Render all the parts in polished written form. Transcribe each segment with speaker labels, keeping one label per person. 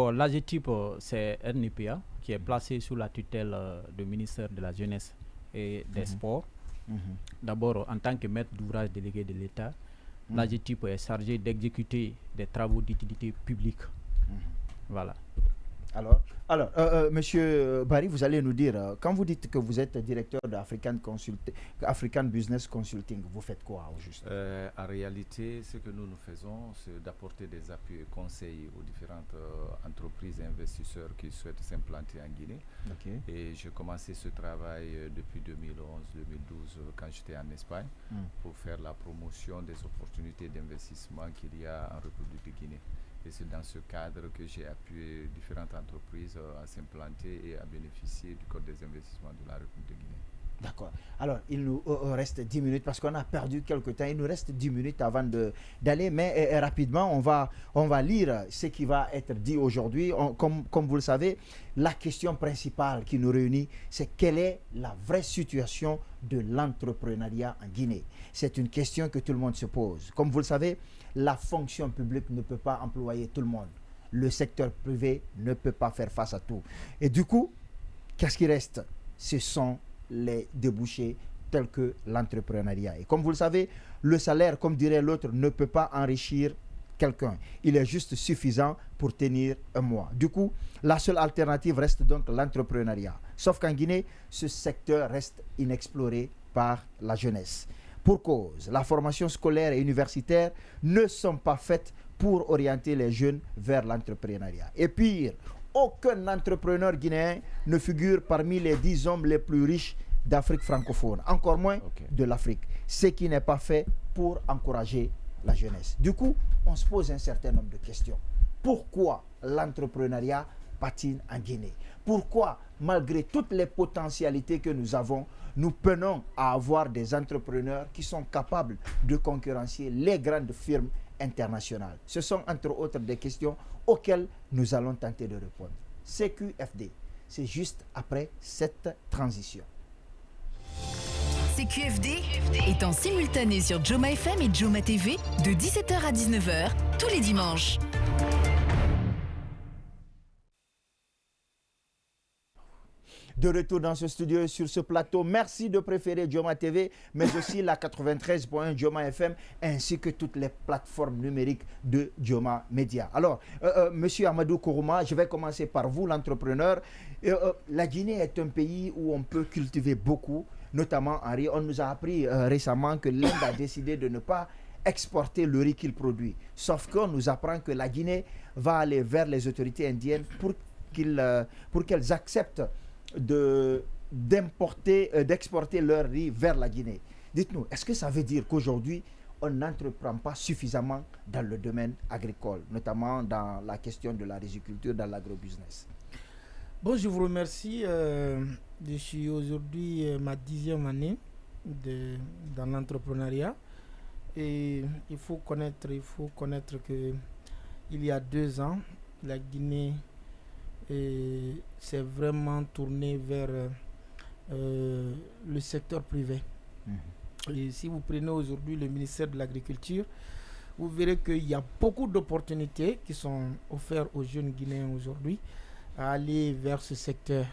Speaker 1: D'abord, l'AGETIP, c'est un IPA qui est placé sous la tutelle du ministère de la Jeunesse et des Sports. D'abord, en tant que maître d'ouvrage délégué de l'État, l'AGETIP est chargé d'exécuter des travaux d'utilité publique. Voilà.
Speaker 2: Alors, Monsieur Barry, vous allez nous dire, quand vous dites que vous êtes directeur d'African Business Consulting, vous faites quoi au juste?
Speaker 3: En réalité, ce que nous faisons, c'est d'apporter des appuis et conseils aux différentes entreprises et investisseurs qui souhaitent s'implanter en Guinée.
Speaker 2: Okay.
Speaker 3: Et j'ai commencé ce travail depuis 2011-2012 quand j'étais en Espagne pour faire la promotion des opportunités d'investissement qu'il y a en République de Guinée. Et c'est dans ce cadre que j'ai appuyé différentes entreprises à s'implanter et à bénéficier du Code des investissements de la République de Guinée.
Speaker 2: D'accord. Alors, il nous reste 10 minutes parce qu'on a perdu quelques temps. Il nous reste 10 minutes avant d'aller, mais rapidement, on va lire ce qui va être dit aujourd'hui. Comme vous le savez, la question principale qui nous réunit, c'est quelle est la vraie situation de l'entrepreneuriat en Guinée. C'est une question que tout le monde se pose. Comme vous le savez, la fonction publique ne peut pas employer tout le monde. Le secteur privé ne peut pas faire face à tout. Et du coup, qu'est-ce qui reste? Ce sont les débouchés tels que l'entrepreneuriat. Et comme vous le savez, le salaire, comme dirait l'autre, ne peut pas enrichir quelqu'un. Il est juste suffisant pour tenir un mois. Du coup, la seule alternative reste donc l'entrepreneuriat. Sauf qu'en Guinée, ce secteur reste inexploré par la jeunesse. Pour cause, la formation scolaire et universitaire ne sont pas faites pour orienter les jeunes vers l'entrepreneuriat. Et pire, aucun entrepreneur guinéen ne figure parmi les 10 hommes les plus riches d'Afrique francophone, encore moins de l'Afrique, ce qui n'est pas fait pour encourager la jeunesse. Du coup, on se pose un certain nombre de questions. Pourquoi l'entrepreneuriat patine en Guinée? Pourquoi, malgré toutes les potentialités que nous avons, nous peinons à avoir des entrepreneurs qui sont capables de concurrencer les grandes firmes internationales? Ce sont entre autres des questions auxquelles nous allons tenter de répondre. CQFD, c'est juste après cette transition.
Speaker 4: CQFD est en simultané sur Joma FM et Joma TV de 17h à 19h tous les dimanches.
Speaker 2: De retour dans ce studio et sur ce plateau, merci de préférer Joma TV, mais aussi la 93.1 Joma FM, ainsi que toutes les plateformes numériques de Joma Media. Alors, Monsieur Amadou Kourouma, je vais commencer par vous, l'entrepreneur. La Guinée est un pays où on peut cultiver beaucoup, notamment en riz. On nous a appris récemment que l'Inde a décidé de ne pas exporter le riz qu'il produit. Sauf qu'on nous apprend que la Guinée va aller vers les autorités indiennes pour qu'elles acceptent d'exporter leur riz vers la Guinée. Dites-nous, est-ce que ça veut dire qu'aujourd'hui, on n'entreprend pas suffisamment dans le domaine agricole, notamment dans la question de la riziculture, dans l'agrobusiness?
Speaker 5: Bon, je vous remercie. Je suis aujourd'hui ma 10e année dans l'entrepreneuriat. Et il faut connaître que il y a 2 ans, la Guinée s'est vraiment tourné vers le secteur privé. Et si vous prenez aujourd'hui le ministère de l'Agriculture, vous verrez qu'il y a beaucoup d'opportunités qui sont offertes aux jeunes Guinéens aujourd'hui à aller vers ce secteur.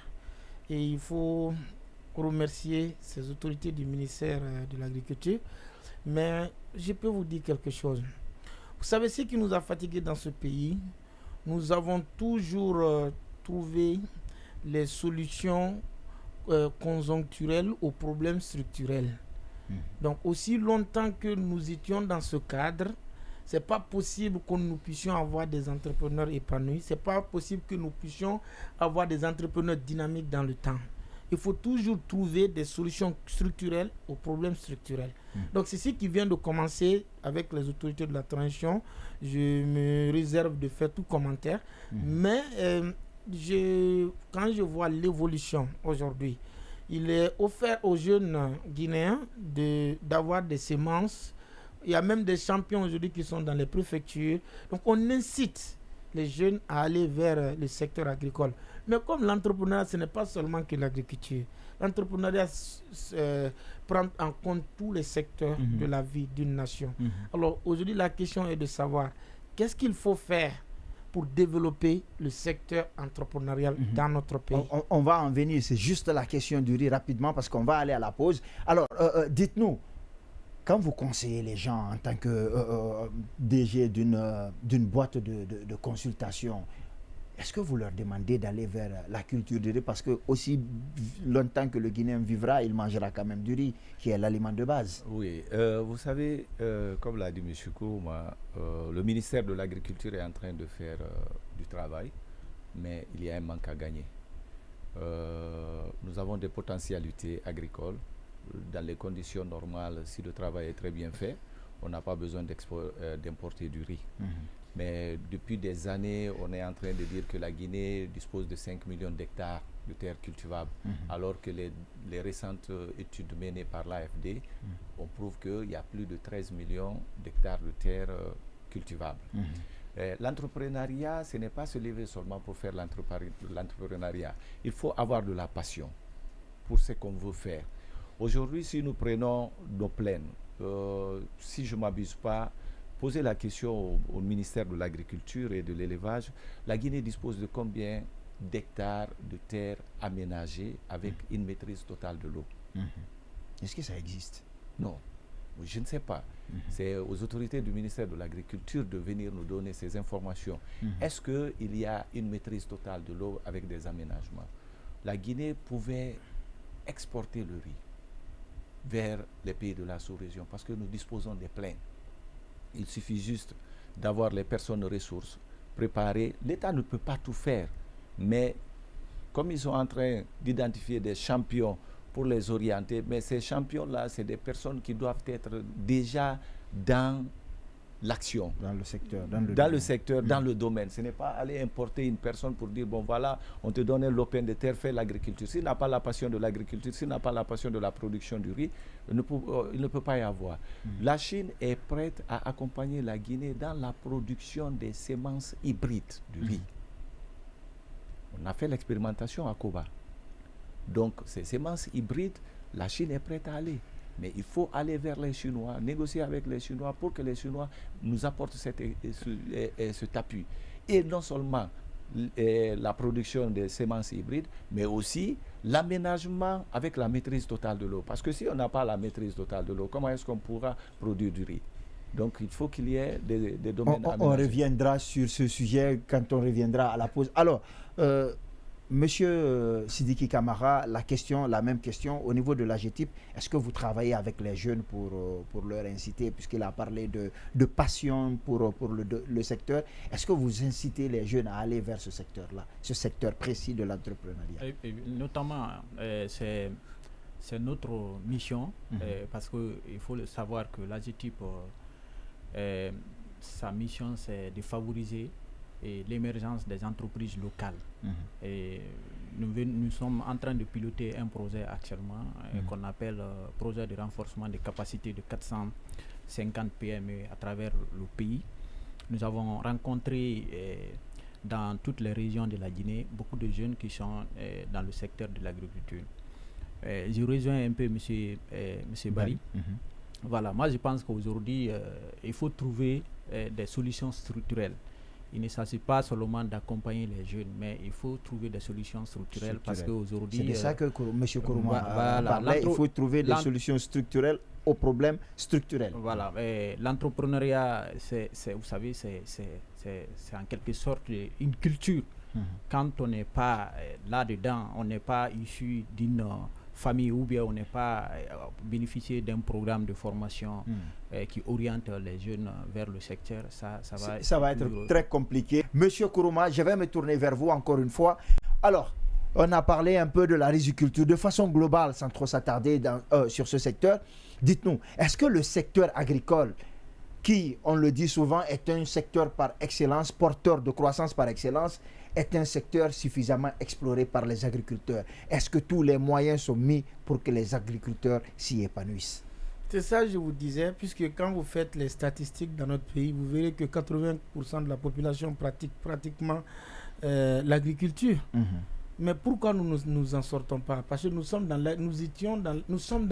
Speaker 5: Et il faut remercier ces autorités du ministère de l'Agriculture. Mais je peux vous dire quelque chose. Vous savez, ce qui nous a fatigués dans ce pays, nous avons toujours trouvé les solutions conjoncturelles aux problèmes structurels. Donc, aussi longtemps que nous étions dans ce cadre, ce n'est pas possible que nous puissions avoir des entrepreneurs épanouis. Ce n'est pas possible que nous puissions avoir des entrepreneurs dynamiques dans le temps. Il faut toujours trouver des solutions structurelles aux problèmes structurels. Donc, c'est ce qui vient de commencer avec les autorités de la transition. Je me réserve de faire tout commentaire. Mais quand je vois l'évolution aujourd'hui, il est offert aux jeunes Guinéens d'avoir des semences. Il y a même des champions aujourd'hui qui sont dans les préfectures. Donc, on incite les jeunes à aller vers le secteur agricole. Mais comme l'entrepreneuriat, ce n'est pas seulement que l'agriculture. L'entrepreneuriat prend en compte tous les secteurs de la vie d'une nation. Alors, aujourd'hui, la question est de savoir qu'est-ce qu'il faut faire pour développer le secteur entrepreneurial dans notre pays.
Speaker 2: On va en venir, c'est juste la question du riz rapidement parce qu'on va aller à la pause. Alors, dites-nous, quand vous conseillez les gens en tant que DG d'une boîte de consultation, est-ce que vous leur demandez d'aller vers la culture du riz? Parce que aussi longtemps que le Guinéen vivra, il mangera quand même du riz, qui est l'aliment de base.
Speaker 3: Oui, vous savez, comme l'a dit M. Kourouma, le ministère de l'Agriculture est en train de faire du travail, mais il y a un manque à gagner. Nous avons des potentialités agricoles. Dans les conditions normales, si le travail est très bien fait, on n'a pas besoin d'importer du riz. Mais depuis des années, on est en train de dire que la Guinée dispose de 5 millions d'hectares de terres cultivables, alors que les récentes études menées par l'AFD, on prouve qu'il y a plus de 13 millions d'hectares de terres cultivables. L'entrepreneuriat, ce n'est pas se lever seulement pour faire l'entrepreneuriat. Il faut avoir de la passion pour ce qu'on veut faire. Aujourd'hui, si nous prenons nos plaines, si je ne m'abuse pas, poser la question au ministère de l'Agriculture et de l'Élevage, la Guinée dispose de combien d'hectares de terres aménagées avec une maîtrise totale de l'eau?
Speaker 2: Est-ce que ça existe?
Speaker 3: Non, je ne sais pas. C'est aux autorités du ministère de l'Agriculture de venir nous donner ces informations. Est-ce qu'il y a une maîtrise totale de l'eau avec des aménagements? La Guinée pouvait exporter le riz vers les pays de la sous-région parce que nous disposons des plaines. Il suffit juste d'avoir les personnes ressources préparées. L'État ne peut pas tout faire, mais comme ils sont en train d'identifier des champions pour les orienter, mais ces champions-là, c'est des personnes qui doivent être déjà dans l'action.
Speaker 2: Dans le secteur.
Speaker 3: Dans le domaine. Ce n'est pas aller importer une personne pour dire, bon voilà, on te donne l'open de terre, fais l'agriculture. S'il n'a pas la passion de l'agriculture, s'il n'a pas la passion de la production du riz, il ne peut pas y avoir. La Chine est prête à accompagner la Guinée dans la production des semences hybrides du riz. On a fait l'expérimentation à Koba. Donc, ces semences hybrides, la Chine est prête à aller. Mais il faut aller vers les Chinois, négocier avec les Chinois pour que les Chinois nous apportent cet appui. Et non seulement la production des semences hybrides, mais aussi l'aménagement avec la maîtrise totale de l'eau. Parce que si on n'a pas la maîtrise totale de l'eau, comment est-ce qu'on pourra produire du riz? Donc il faut qu'il y ait des domaines aménagés.
Speaker 2: On reviendra sur ce sujet quand on reviendra à la pause. Alors, Monsieur Sidiki Camara, la même question au niveau de l'AGETIP, est-ce que vous travaillez avec les jeunes pour leur inciter, puisqu'il a parlé de passion pour le secteur, est-ce que vous incitez les jeunes à aller vers ce secteur-là, ce secteur précis de l'entrepreneuriat?
Speaker 1: Notamment, c'est notre mission, parce qu'il faut le savoir que l'AGETIP, sa mission, c'est de favoriser l'émergence des entreprises locales. Et nous sommes en train de piloter un projet actuellement qu'on appelle projet de renforcement des capacités de 450 PME à travers le pays. Nous avons rencontré dans toutes les régions de la Guinée beaucoup de jeunes qui sont dans le secteur de l'agriculture. Je rejoins un peu M. Barry. Voilà, moi je pense qu'aujourd'hui, il faut trouver des solutions structurelles. Il ne s'agit pas seulement d'accompagner les jeunes, mais il faut trouver des solutions structurelles parce qu'aujourd'hui...
Speaker 2: C'est de ça que M. Kourouma parlait. Il faut trouver des solutions structurelles aux problèmes structurels.
Speaker 1: Voilà. L'entrepreneuriat, vous savez, c'est en quelque sorte une culture. Quand on n'est pas là-dedans, on n'est pas issu d'une famille ou bien on n'est pas bénéficié d'un programme de formation qui oriente les jeunes vers le secteur, ça va
Speaker 2: être très compliqué. Monsieur Kourouma, je vais me tourner vers vous encore une fois. Alors, on a parlé un peu de la riziculture de façon globale, sans trop s'attarder sur ce secteur. Dites-nous, est-ce que le secteur agricole, qui, on le dit souvent, est un secteur par excellence, porteur de croissance par excellence, est un secteur suffisamment exploré par les agriculteurs? Est-ce que tous les moyens sont mis pour que les agriculteurs s'y épanouissent?
Speaker 5: C'est ça, je vous disais, puisque quand vous faites les statistiques dans notre pays, vous verrez que 80% de la population pratique pratiquement l'agriculture. Mais pourquoi nous ne nous en sortons pas? Parce que nous sommes dans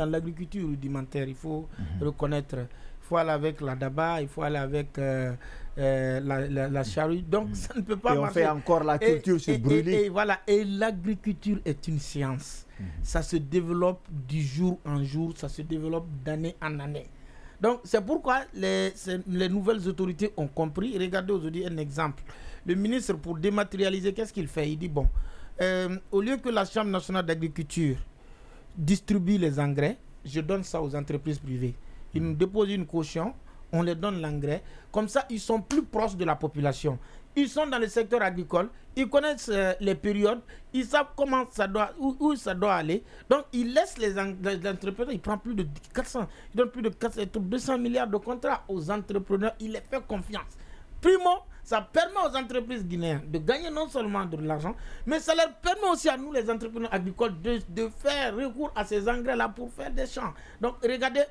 Speaker 5: l'agriculture rudimentaire, il faut faut aller avec la daba, il faut aller avec la charrue. Donc, ça ne peut pas
Speaker 2: et
Speaker 5: marcher.
Speaker 2: on fait encore la culture sur brûler.
Speaker 5: Et voilà. Et l'agriculture est une science. Ça se développe du jour en jour, ça se développe d'année en année. Donc, c'est pourquoi les nouvelles autorités ont compris. Regardez aujourd'hui un exemple. Le ministre, pour dématérialiser, qu'est-ce qu'il fait? Il dit, bon, au lieu que la Chambre nationale d'agriculture distribue les engrais, je donne ça aux entreprises privées. Ils nous déposent une caution, on les donne l'engrais. Comme ça, ils sont plus proches de la population. Ils sont dans le secteur agricole, ils connaissent les périodes, ils savent comment ça doit, où ça doit aller. Donc, ils laissent les entrepreneurs, ils prennent plus de 400, ils donnent plus de 200 milliards de contrats aux entrepreneurs, ils les font confiance. Primo, ça permet aux entreprises guinéennes de gagner non seulement de l'argent, mais ça leur permet aussi à nous, les entrepreneurs agricoles, de faire recours à ces engrais-là pour faire des champs. Donc, regardez,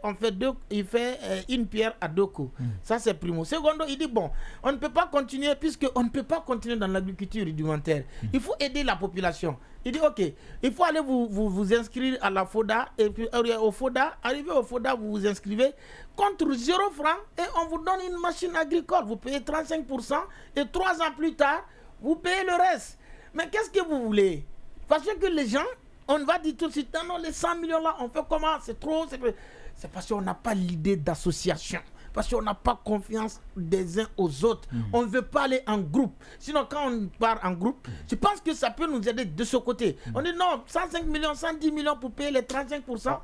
Speaker 5: il fait une pierre à deux coups. Ça, c'est primo. Secondo, il dit, bon, on ne peut pas continuer, puisqu'on ne peut pas continuer dans l'agriculture rudimentaire. Il faut aider la population. Il dit, ok, il faut aller vous inscrire à la FODA, et puis au FODA, arrivé au FODA, vous vous inscrivez contre 0 francs et on vous donne une machine agricole. Vous payez 35% et 3 ans plus tard, vous payez le reste. Mais qu'est-ce que vous voulez? Parce que les gens, on va dire tout de suite, non, les 100 millions là, on fait comment? C'est trop. C'est parce qu'on n'a pas l'idée d'association. Parce qu'on n'a pas confiance des uns aux autres. On ne veut pas aller en groupe. Sinon, quand on part en groupe, je pense que ça peut nous aider de ce côté. On dit non, 105 millions, 110 millions pour payer les 35%.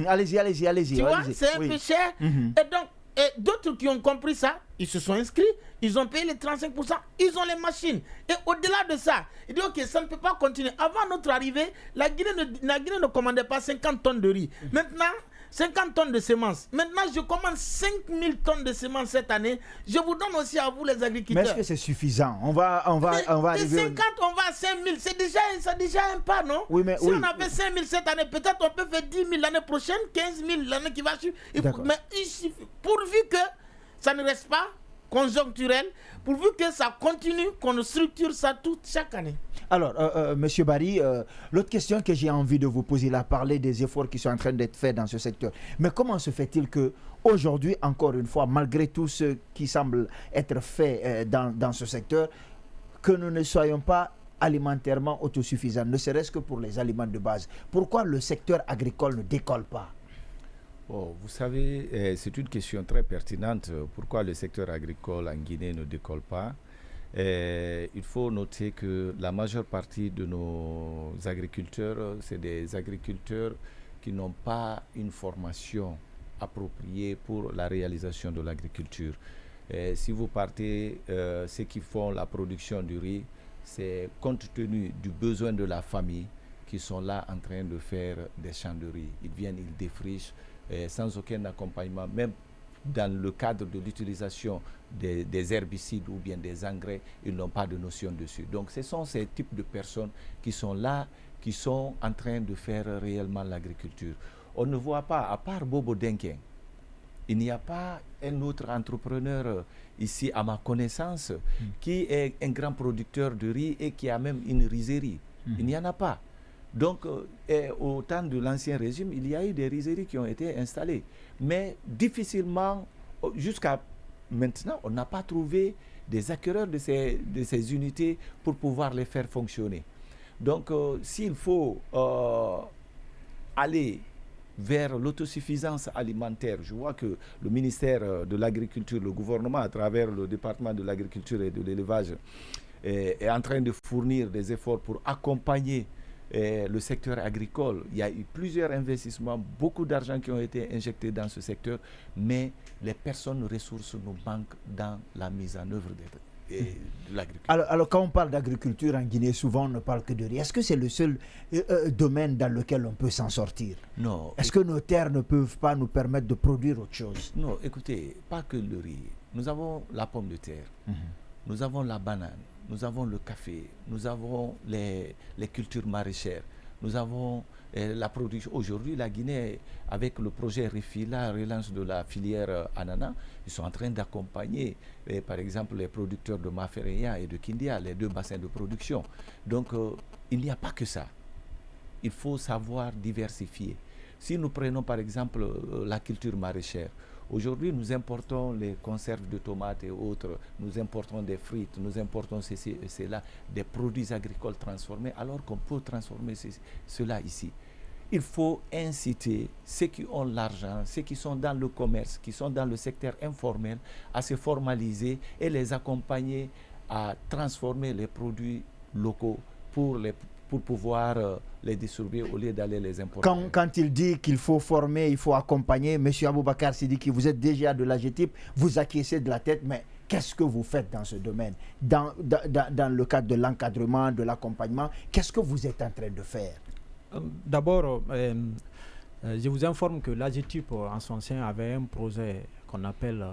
Speaker 2: Allez-y.
Speaker 5: Tu vois, c'est un peu cher. Et donc, d'autres qui ont compris ça, ils se sont inscrits, ils ont payé les 35%, ils ont les machines. Et au-delà de ça, ils disent, ok, ça ne peut pas continuer. Avant notre arrivée, la Guinée ne commandait pas 50 tonnes de riz. Maintenant, 50 tonnes de semences. Maintenant, je commande 5000 tonnes de semences cette année. Je vous donne aussi à vous, les agriculteurs.
Speaker 2: Mais est-ce que c'est suffisant? On va arriver...
Speaker 5: De 50, on va à 5000. C'est déjà un pas, non?
Speaker 2: Oui, mais
Speaker 5: si on avait 5000 cette année, peut-être on peut faire 10 000 l'année prochaine, 15 000 l'année qui va suivre. Mais il suffit, pourvu que ça ne reste pas conjoncturel, pourvu que ça continue, qu'on structure ça chaque année.
Speaker 2: Alors, Monsieur Barry, l'autre question que j'ai envie de vous poser, là, parler des efforts qui sont en train d'être faits dans ce secteur. Mais comment se fait-il que aujourd'hui, encore une fois, malgré tout ce qui semble être fait dans ce secteur, que nous ne soyons pas alimentairement autosuffisants, ne serait-ce que pour les aliments de base? Pourquoi le secteur agricole ne décolle pas?
Speaker 3: Oh, vous savez, c'est une question très pertinente. Pourquoi le secteur agricole en Guinée ne décolle pas? Il faut noter que la majeure partie de nos agriculteurs, c'est des agriculteurs qui n'ont pas une formation appropriée pour la réalisation de l'agriculture. Si vous partez, ceux qui font la production du riz, c'est compte tenu du besoin de la famille qui sont là en train de faire des champs de riz. Ils viennent, ils défrichent sans aucun accompagnement, même dans le cadre de l'utilisation des herbicides ou bien des engrais, ils n'ont pas de notion dessus. Donc ce sont ces types de personnes qui sont là, qui sont en train de faire réellement l'agriculture. On ne voit pas, à part Bobo Denken, il n'y a pas un autre entrepreneur ici, à ma connaissance, qui est un grand producteur de riz et qui a même une rizerie. Il n'y en a pas. Donc, au temps de l'ancien régime, il y a eu des rizeries qui ont été installées. Mais difficilement, jusqu'à maintenant, on n'a pas trouvé des acquéreurs de ces unités pour pouvoir les faire fonctionner. Donc, s'il faut aller vers l'autosuffisance alimentaire, je vois que le ministère de l'Agriculture, le gouvernement, à travers le département de l'Agriculture et de l'Élevage, est en train de fournir des efforts pour accompagner le secteur agricole. Il y a eu plusieurs investissements, beaucoup d'argent qui ont été injectés dans ce secteur, mais les personnes ressources nous manquent dans la mise en œuvre de l'agriculture.
Speaker 2: Alors, quand on parle d'agriculture en Guinée, souvent on ne parle que de riz. Est-ce que c'est le seul domaine dans lequel on peut s'en sortir?
Speaker 3: Non.
Speaker 2: Est-ce que nos terres ne peuvent pas nous permettre de produire autre chose?
Speaker 3: Non, écoutez, pas que le riz. Nous avons la pomme de terre, nous avons la banane, nous avons le café, nous avons les cultures maraîchères, nous avons la production. Aujourd'hui, la Guinée, avec le projet REFI, la relance de la filière ananas, ils sont en train d'accompagner, par exemple, les producteurs de Mafereya et de Kindia, les deux bassins de production. Donc, il n'y a pas que ça. Il faut savoir diversifier. Si nous prenons, par exemple, la culture maraîchère, Aujourd'hui, nous importons les conserves de tomates et autres, nous importons des frites, nous importons ceci et cela, des produits agricoles transformés, alors qu'on peut transformer cela ici. Il faut inciter ceux qui ont l'argent, ceux qui sont dans le commerce, qui sont dans le secteur informel, à se formaliser et les accompagner à transformer les produits locaux pour pouvoir les distribuer au lieu d'aller les importer.
Speaker 2: Quand il dit qu'il faut former, il faut accompagner, M. Aboubacar Sidiki, vous êtes déjà de l'AGETIP, vous acquiescez de la tête, mais qu'est-ce que vous faites dans ce domaine, dans le cadre de l'encadrement, de l'accompagnement, qu'est-ce que vous êtes en train de faire?
Speaker 1: D'abord, je vous informe que l'AGETIP en son sein avait un projet qu'on appelait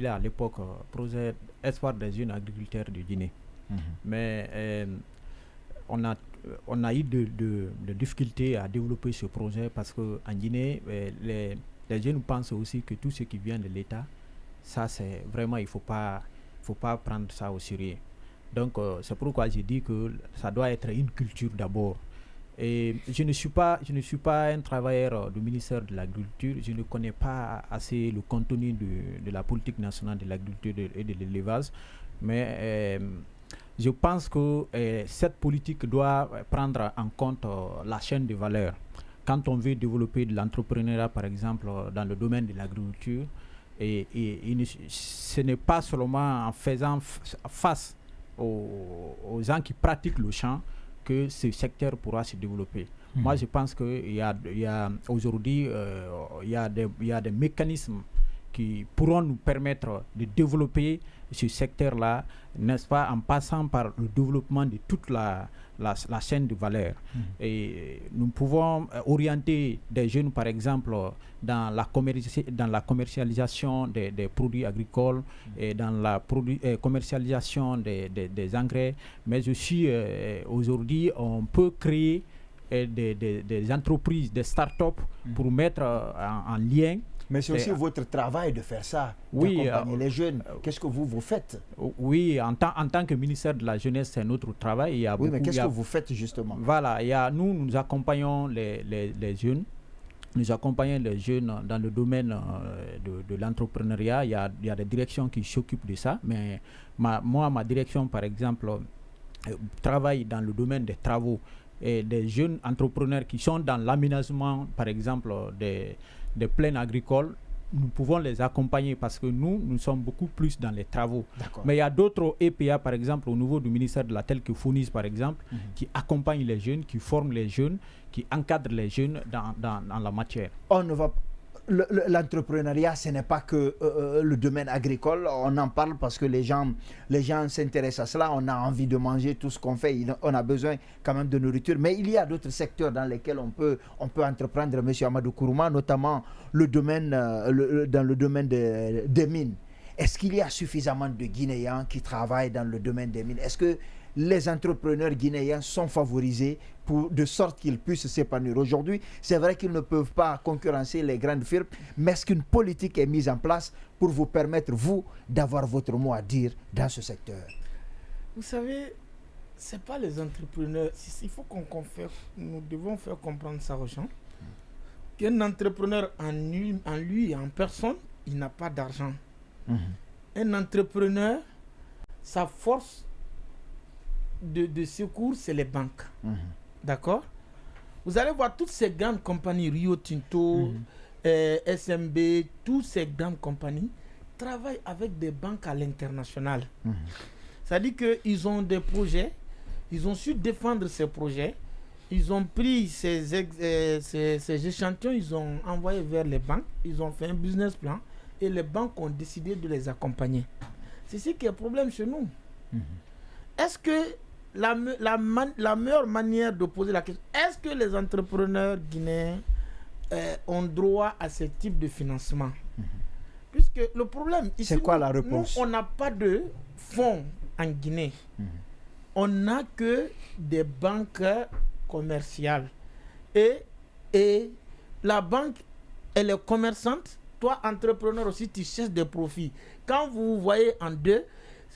Speaker 1: à l'époque projet Espoir des jeunes agriculteurs du Guinée. Mais on a eu de difficultés à développer ce projet parce qu'en Guinée, les jeunes pensent aussi que tout ce qui vient de l'État, ça c'est vraiment, il faut pas prendre ça au sérieux. Donc c'est pourquoi j'ai dit que ça doit être une culture d'abord. Et je ne suis pas un travailleur du ministère de l'Agriculture, je ne connais pas assez le contenu de la politique nationale de l'agriculture et de l'élevage, mais je pense que cette politique doit prendre en compte la chaîne de valeur. Quand on veut développer de l'entrepreneuriat, par exemple, dans le domaine de l'agriculture, ce n'est pas seulement en faisant face aux gens qui pratiquent le champ que ce secteur pourra se développer. Moi, je pense qu'il y a aujourd'hui il y a des mécanismes qui pourront nous permettre de développer ce secteur-là, n'est-ce pas, en passant par le développement de toute la chaîne de valeur. Et nous pouvons orienter des jeunes, par exemple, dans la commercialisation des produits agricoles et dans la commercialisation des engrais, mais aussi aujourd'hui, on peut créer des entreprises, des start-up pour mettre en lien.
Speaker 2: Mais c'est aussi votre travail de faire ça, d'accompagner les jeunes. Qu'est-ce que vous faites?
Speaker 1: Oui, en tant que ministère de la Jeunesse, c'est notre travail.
Speaker 2: Oui, mais qu'est-ce que vous faites justement?
Speaker 1: Voilà, nous accompagnons les jeunes. Nous accompagnons les jeunes dans le domaine de l'entrepreneuriat. Il y a des directions qui s'occupent de ça. Mais ma direction, par exemple, travaille dans le domaine des travaux. Et des jeunes entrepreneurs qui sont dans l'aménagement, par exemple, des plaines agricoles, nous pouvons les accompagner parce que nous sommes beaucoup plus dans les travaux. Mais il y a d'autres EPA, par exemple, au niveau du ministère de la tel que Founis, par exemple, qui accompagnent les jeunes, qui forment les jeunes, qui encadrent les jeunes dans la matière.
Speaker 2: L'entrepreneuriat, ce n'est pas que le domaine agricole. On en parle parce que les gens s'intéressent à cela. On a envie de manger tout ce qu'on fait. On a besoin quand même de nourriture. Mais il y a d'autres secteurs dans lesquels on peut entreprendre, M. Amadou Kourouma, notamment dans le domaine des mines. Est-ce qu'il y a suffisamment de Guinéens qui travaillent dans le domaine des mines? Est-ce que les entrepreneurs guinéens sont favorisés de sorte qu'ils puissent s'épanouir? Aujourd'hui, c'est vrai qu'ils ne peuvent pas concurrencer les grandes firmes, mais est-ce qu'une politique est mise en place pour vous permettre, vous, d'avoir votre mot à dire dans ce secteur?
Speaker 5: Vous savez, ce n'est pas les entrepreneurs. Il faut nous devons faire comprendre ça aux gens. Qu'un entrepreneur en lui, en personne, il n'a pas d'argent. Un entrepreneur, sa force de secours, c'est les banques. D'accord? Vous allez voir toutes ces grandes compagnies, Rio Tinto, SMB, toutes ces grandes compagnies travaillent avec des banques à l'international. C'est-à-dire qu'ils ont des projets, ils ont su défendre ces projets, ils ont pris ces échantillons, ils ont envoyé vers les banques, ils ont fait un business plan et les banques ont décidé de les accompagner. C'est ce qui est le problème chez nous. Est-ce que la meilleure manière de poser la question, est-ce que les entrepreneurs guinéens ont droit à ce type de financement? Puisque le problème, ici,
Speaker 2: c'est quoi la réponse?
Speaker 5: Nous, on n'a pas de fonds en Guinée. On n'a que des banques commerciales. Et la banque, elle est commerçante. Toi, entrepreneur aussi, tu cherches des profits. Quand vous voyez en deux,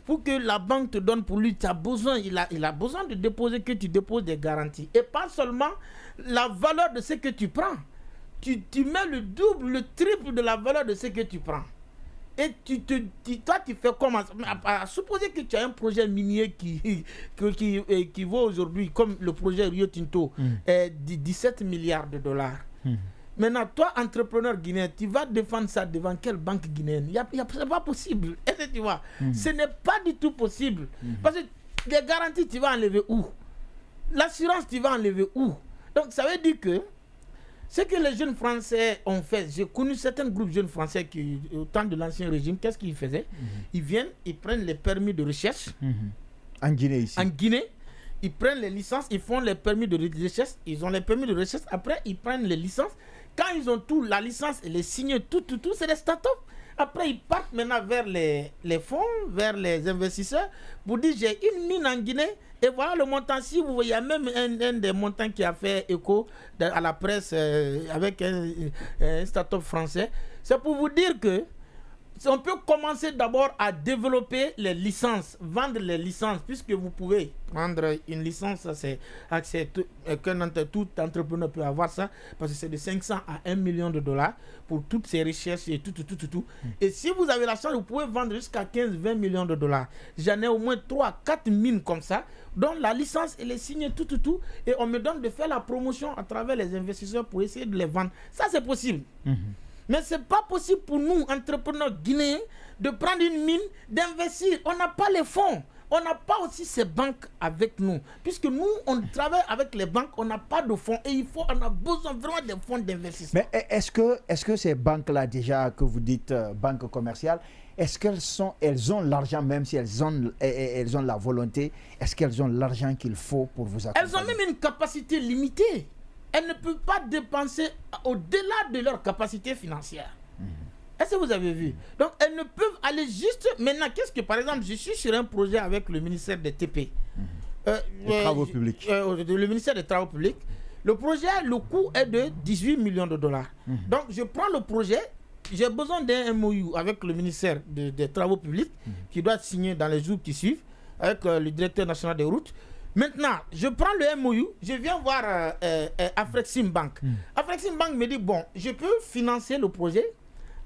Speaker 5: pour que la banque te donne pour lui, il a besoin de déposer, que tu déposes des garanties. Et pas seulement la valeur de ce que tu prends. tu mets le double, le triple de la valeur de ce que tu prends. Et toi, tu fais comment? À supposer que tu as un projet minier qui vaut aujourd'hui, comme le projet Rio Tinto, 17 milliards de dollars. Maintenant, toi, entrepreneur guinéen, tu vas défendre ça devant quelle banque guinéenne? C'est pas possible. Est-ce que tu vois? Ce n'est pas du tout possible. Parce que les garanties, tu vas enlever où? L'assurance, tu vas enlever où? Donc, ça veut dire que ce que les jeunes Français ont fait, j'ai connu certains groupes jeunes Français qui, au temps de l'ancien régime, qu'est-ce qu'ils faisaient? Ils viennent, ils prennent les permis de recherche.
Speaker 2: En Guinée, ici.
Speaker 5: En Guinée, ils prennent les licences, ils font les permis de recherche, ils ont les permis de recherche, après ils prennent les licences. Quand ils ont tout, la licence et les signes, tout, c'est des start-up. Après, ils partent maintenant vers les fonds, vers les investisseurs, pour dire j'ai une mine en Guinée. Et voilà le montant. Si vous voyez, il y a même un des montants qui a fait écho à la presse avec un start-up français. C'est pour vous dire que on peut commencer d'abord à développer les licences, vendre les licences, puisque vous pouvez prendre une licence, c'est accès tout entrepreneur peut avoir ça, parce que c'est de 500 à 1 million de dollars pour toutes ces recherches et tout. Et si vous avez la chance, vous pouvez vendre jusqu'à 15-20 millions de dollars. J'en ai au moins 3-4 mines comme ça, dont la licence et les signes, tout, et on me donne de faire la promotion à travers les investisseurs pour essayer de les vendre. Ça, c'est possible. Mais ce n'est pas possible pour nous, entrepreneurs guinéens, de prendre une mine, d'investir. On n'a pas les fonds. On n'a pas aussi ces banques avec nous. Puisque nous, on travaille avec les banques, on n'a pas de fonds. Et on a besoin vraiment des fonds d'investissement.
Speaker 2: Mais est-ce que ces banques-là, déjà, que vous dites banques commerciales, est-ce qu'elles ont l'argent, même si elles ont la volonté, est-ce qu'elles ont l'argent qu'il faut pour vous accompagner?
Speaker 5: Elles ont même une capacité limitée. Elles ne peuvent pas dépenser au-delà de leur capacité financière. Est-ce que vous avez vu? Donc, elles ne peuvent aller juste... Maintenant, qu'est-ce que, par exemple, je suis sur un projet avec le ministère des TP.
Speaker 2: Des travaux publics.
Speaker 5: Le ministère des Travaux publics. Le projet, le coût est de 18 millions de dollars. Donc, je prends le projet. J'ai besoin d'un MOU avec le ministère des Travaux publics qui doit être signé dans les jours qui suivent avec le directeur national des routes. Maintenant, je prends le MOU, je viens voir Afrexim Bank. Afrexim Bank me dit, bon, je peux financer le projet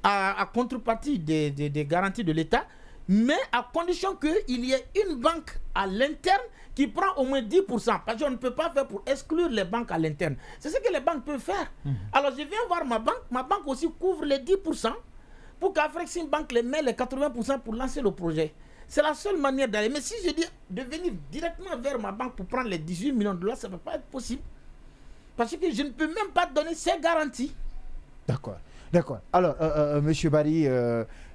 Speaker 5: à contrepartie des garanties de l'État, mais à condition qu'il y ait une banque à l'interne qui prend au moins 10%. Parce qu'on ne peut pas faire pour exclure les banques à l'interne. C'est ce que les banques peuvent faire. Alors, je viens voir ma banque aussi couvre les 10% pour qu'Afrexim Bank les met les 80% pour lancer le projet. C'est la seule manière d'aller. Mais si je dis de venir directement vers ma banque pour prendre les 18 millions de dollars, ça ne peut pas être possible. Parce que je ne peux même pas donner ces garanties.
Speaker 2: D'accord. Alors, M. Barry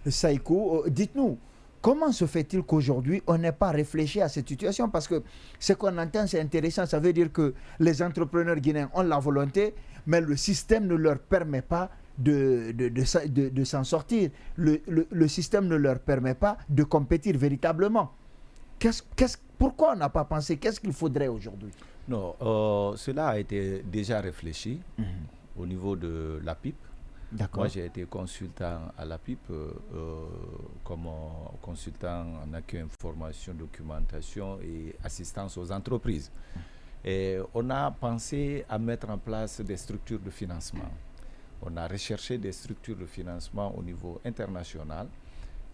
Speaker 2: Saïkou, dites-nous, comment se fait-il qu'aujourd'hui, on n'ait pas réfléchi à cette situation? Parce que ce qu'on entend, c'est intéressant. Ça veut dire que les entrepreneurs guinéens ont la volonté, mais le système ne leur permet pas de s'en sortir. Le système ne leur permet pas de compétir véritablement. Pourquoi on n'a pas pensé? Qu'est-ce qu'il faudrait aujourd'hui?
Speaker 3: Non, cela a été déjà réfléchi au niveau de la PIP. Moi, j'ai été consultant à la PIP comme consultant en accueil, information, documentation et assistance aux entreprises. Et on a pensé à mettre en place des structures de financement. On a recherché des structures de financement au niveau international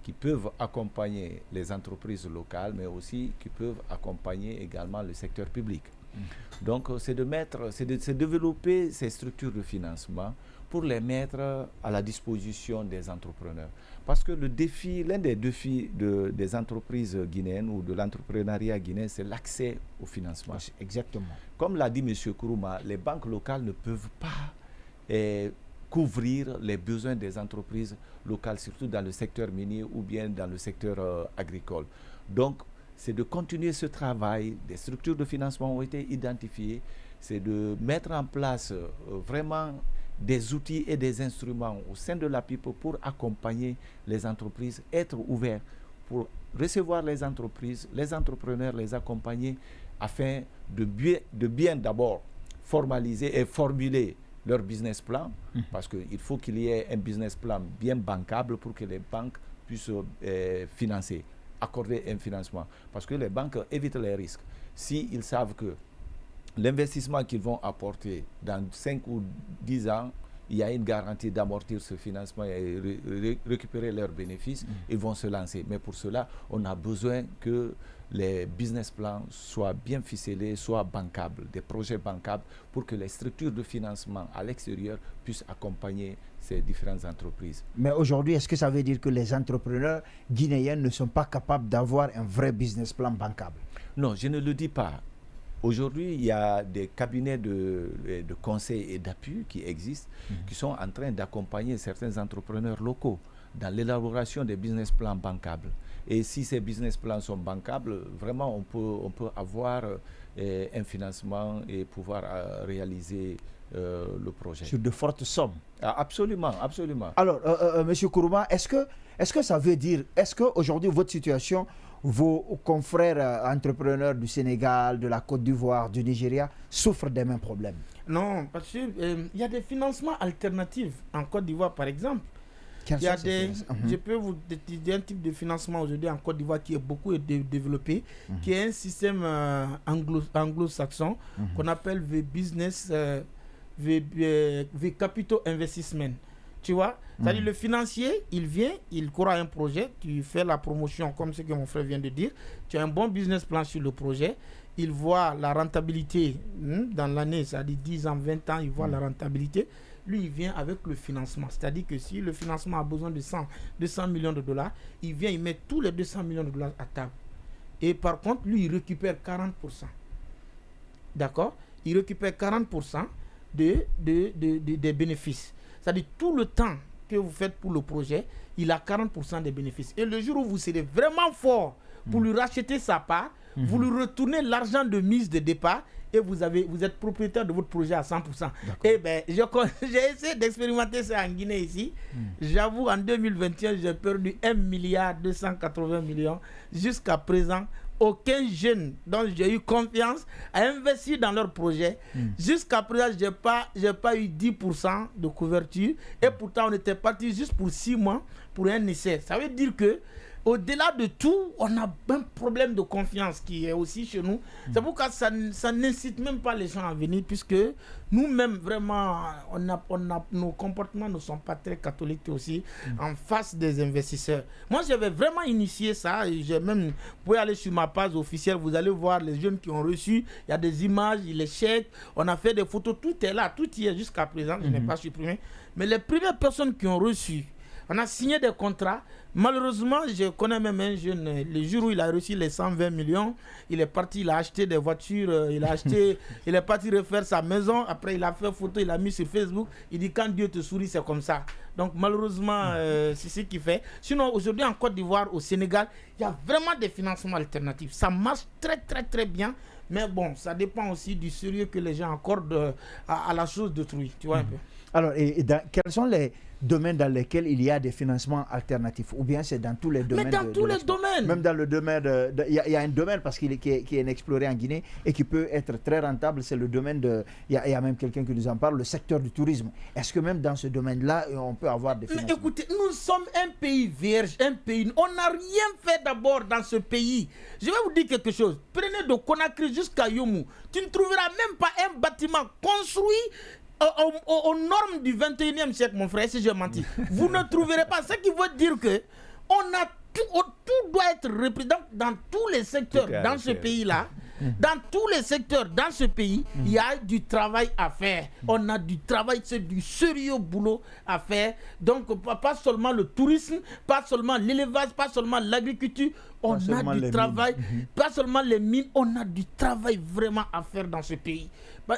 Speaker 3: qui peuvent accompagner les entreprises locales, mais aussi qui peuvent accompagner également le secteur public. Donc, c'est de développer ces structures de financement pour les mettre à la disposition des entrepreneurs. Parce que l'un des défis des entreprises guinéennes ou de l'entrepreneuriat guinéen, c'est l'accès au financement.
Speaker 2: Exactement.
Speaker 3: Comme l'a dit M. Kourouma, les banques locales ne peuvent pas couvrir les besoins des entreprises locales, surtout dans le secteur minier ou bien dans le secteur agricole. Donc, c'est de continuer ce travail. Des structures de financement ont été identifiées. C'est de mettre en place vraiment des outils et des instruments au sein de la PIP pour accompagner les entreprises, être ouverts pour recevoir les entreprises, les entrepreneurs, les accompagner afin de bien d'abord formaliser et formuler leur business plan, parce qu'il faut qu'il y ait un business plan bien bancable pour que les banques puissent financer, accorder un financement. Parce que les banques évitent les risques. S'ils savent que l'investissement qu'ils vont apporter dans 5 ou 10 ans, il y a une garantie d'amortir ce financement et récupérer leurs bénéfices, ils vont se lancer. Mais pour cela, on a besoin que les business plans soient bien ficelés, soient bancables, des projets bancables, pour que les structures de financement à l'extérieur puissent accompagner ces différentes entreprises.
Speaker 2: Mais aujourd'hui, est-ce que ça veut dire que les entrepreneurs guinéens ne sont pas capables d'avoir un vrai business plan bancable?
Speaker 3: Non, je ne le dis pas. Aujourd'hui, il y a des cabinets de conseil et d'appui qui existent, qui sont en train d'accompagner certains entrepreneurs locaux dans l'élaboration des business plans bancables. Et si ces business plans sont bancables, vraiment, on peut avoir un financement et pouvoir réaliser le projet.
Speaker 2: Sur de fortes sommes.
Speaker 3: Ah, absolument, absolument.
Speaker 2: Alors, Monsieur Kourouma, est-ce que ça veut dire, est-ce qu'aujourd'hui, votre situation, vos confrères entrepreneurs du Sénégal, de la Côte d'Ivoire, du Nigeria, souffrent des mêmes problèmes?
Speaker 5: Non, parce qu'il y a des financements alternatifs. En Côte d'Ivoire, par exemple, je peux vous dire un type de financement aujourd'hui en Côte d'Ivoire qui est beaucoup développé, qui est un système anglo-saxon qu'on appelle the business, the capital investment. Tu vois, c'est-à-dire le financier, il vient, il croit à un projet, tu fais la promotion comme ce que mon frère vient de dire, tu as un bon business plan sur le projet, il voit la rentabilité dans l'année, c'est-à-dire 10 ans, 20 ans, il voit la rentabilité. Lui, il vient avec le financement. C'est-à-dire que si le financement a besoin de 200 millions de dollars, il vient, il met tous les 200 millions de dollars à table. Et par contre, lui, il récupère 40%. D'accord? Il récupère 40% des bénéfices. C'est-à-dire tout le temps que vous faites pour le projet, il a 40% des bénéfices. Et le jour où vous serez vraiment fort pour lui racheter sa part, vous lui retournez l'argent de mise de départ et vous êtes propriétaire de votre projet à 100%. Et ben, j'ai essayé d'expérimenter ça en Guinée ici. J'avoue, en 2021, j'ai perdu 1,280 milliard. Jusqu'à présent, aucun jeune dont j'ai eu confiance a investi dans leur projet. Jusqu'à présent, je n'ai pas eu 10% de couverture. Et pourtant, on était parti juste pour 6 mois pour un essai. Ça veut dire que au-delà de tout, on a un problème de confiance qui est aussi chez nous. C'est pourquoi ça n'incite même pas les gens à venir, puisque nous-mêmes, vraiment, nos comportements ne sont pas très catholiques aussi en face des investisseurs. Moi, j'avais vraiment initié ça. Vous pouvez aller sur ma page officielle, vous allez voir les jeunes qui ont reçu. Il y a des images, les chèques, on a fait des photos, tout est là, tout y est jusqu'à présent. Je n'ai pas supprimé. Mais les premières personnes qui ont reçu, on a signé des contrats. Malheureusement, je connais même un jeune, le jour où il a reçu les 120 millions, il est parti, il a acheté des voitures, il est parti refaire sa maison, après il a fait photo, il a mis sur Facebook, il dit quand Dieu te sourit, c'est comme ça. Donc malheureusement, c'est ce qu'il fait. Sinon, aujourd'hui en Côte d'Ivoire, au Sénégal, il y a vraiment des financements alternatifs. Ça marche très très très bien, mais bon, ça dépend aussi du sérieux que les gens accordent à la chose d'autrui, tu vois un peu.
Speaker 2: Alors, quels sont les domaines dans lesquels il y a des financements alternatifs? Ou bien c'est dans tous les domaines?
Speaker 5: Mais dans tous les domaines.
Speaker 2: Même dans le domaine, il y a un domaine parce qui est inexploré en Guinée et qui peut être très rentable, c'est le domaine il y a même quelqu'un qui nous en parle, le secteur du tourisme. Est-ce que même dans ce domaine-là, on peut avoir des financements?
Speaker 5: Mais écoutez, nous sommes un pays vierge, on n'a rien fait d'abord dans ce pays. Je vais vous dire quelque chose. Prenez de Conakry jusqu'à Yomou. Tu ne trouveras même pas un bâtiment construit aux normes du 21e siècle, mon frère, si j'ai menti. Vous ne trouverez pas. Ce qui veut dire que tout doit être représenté dans tous les secteurs dans ce pays-là. Dans tous les secteurs dans ce pays, il y a du travail à faire. On a du travail, c'est du sérieux boulot à faire. Donc, pas seulement le tourisme, pas seulement l'élevage, pas seulement l'agriculture. On a du travail, pas seulement les mines, on a du travail vraiment à faire dans ce pays.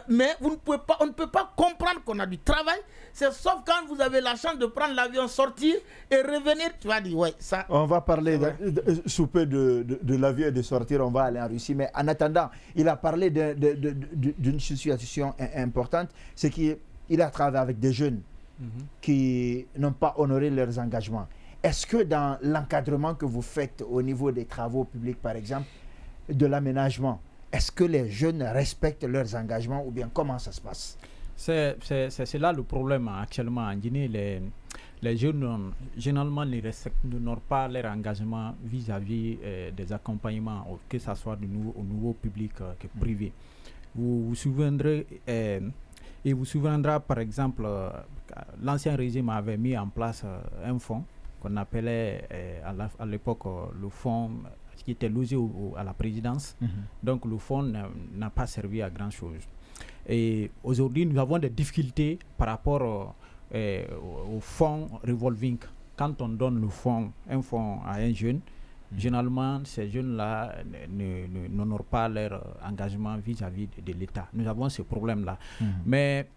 Speaker 5: Mais on ne peut pas comprendre qu'on a du travail. C'est sauf quand vous avez la chance de prendre l'avion, sortir et revenir. Tu vas dire, ouais, ça.
Speaker 2: On va parler sous peu de l'avion et de sortir. On va aller en Russie. Mais en attendant, il a parlé d'une situation importante. C'est qu'il a travaillé avec des jeunes qui n'ont pas honoré leurs engagements. Est-ce que dans l'encadrement que vous faites au niveau des travaux publics, par exemple, de l'aménagement, est-ce que les jeunes respectent leurs engagements ou bien comment ça se passe?
Speaker 1: C'est là le problème actuellement en Guinée. Les jeunes, généralement, n'honorent pas leur engagement vis-à-vis des accompagnements, que ce soit au niveau public que privé. Vous vous souviendrez, Et vous souviendra, par exemple, l'ancien régime avait mis en place un fonds qu'on appelait à l'époque le fonds qui était logé à la présidence. Donc le fonds n'a pas servi à grand-chose. Et aujourd'hui, nous avons des difficultés par rapport au fonds revolving. Quand on donne un fonds à un jeune, généralement, ces jeunes-là n'honorent pas leur engagement vis-à-vis de l'État. Nous avons ce problème-là. Mais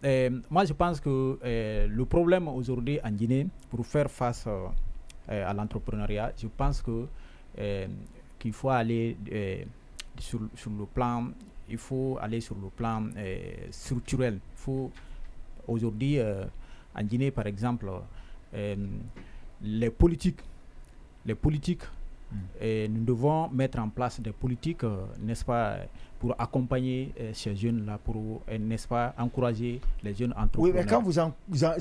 Speaker 1: moi, je pense que le problème aujourd'hui en Guinée, pour faire face à l'entrepreneuriat, je pense qu'il faut aller sur le plan, structurel. Il faut aujourd'hui, en Guinée, par exemple, les politiques, nous devons mettre en place des politiques, n'est-ce pas, pour accompagner ces jeunes-là, pour, n'est-ce pas, encourager les jeunes entrepreneurs.
Speaker 2: Oui, mais quand vous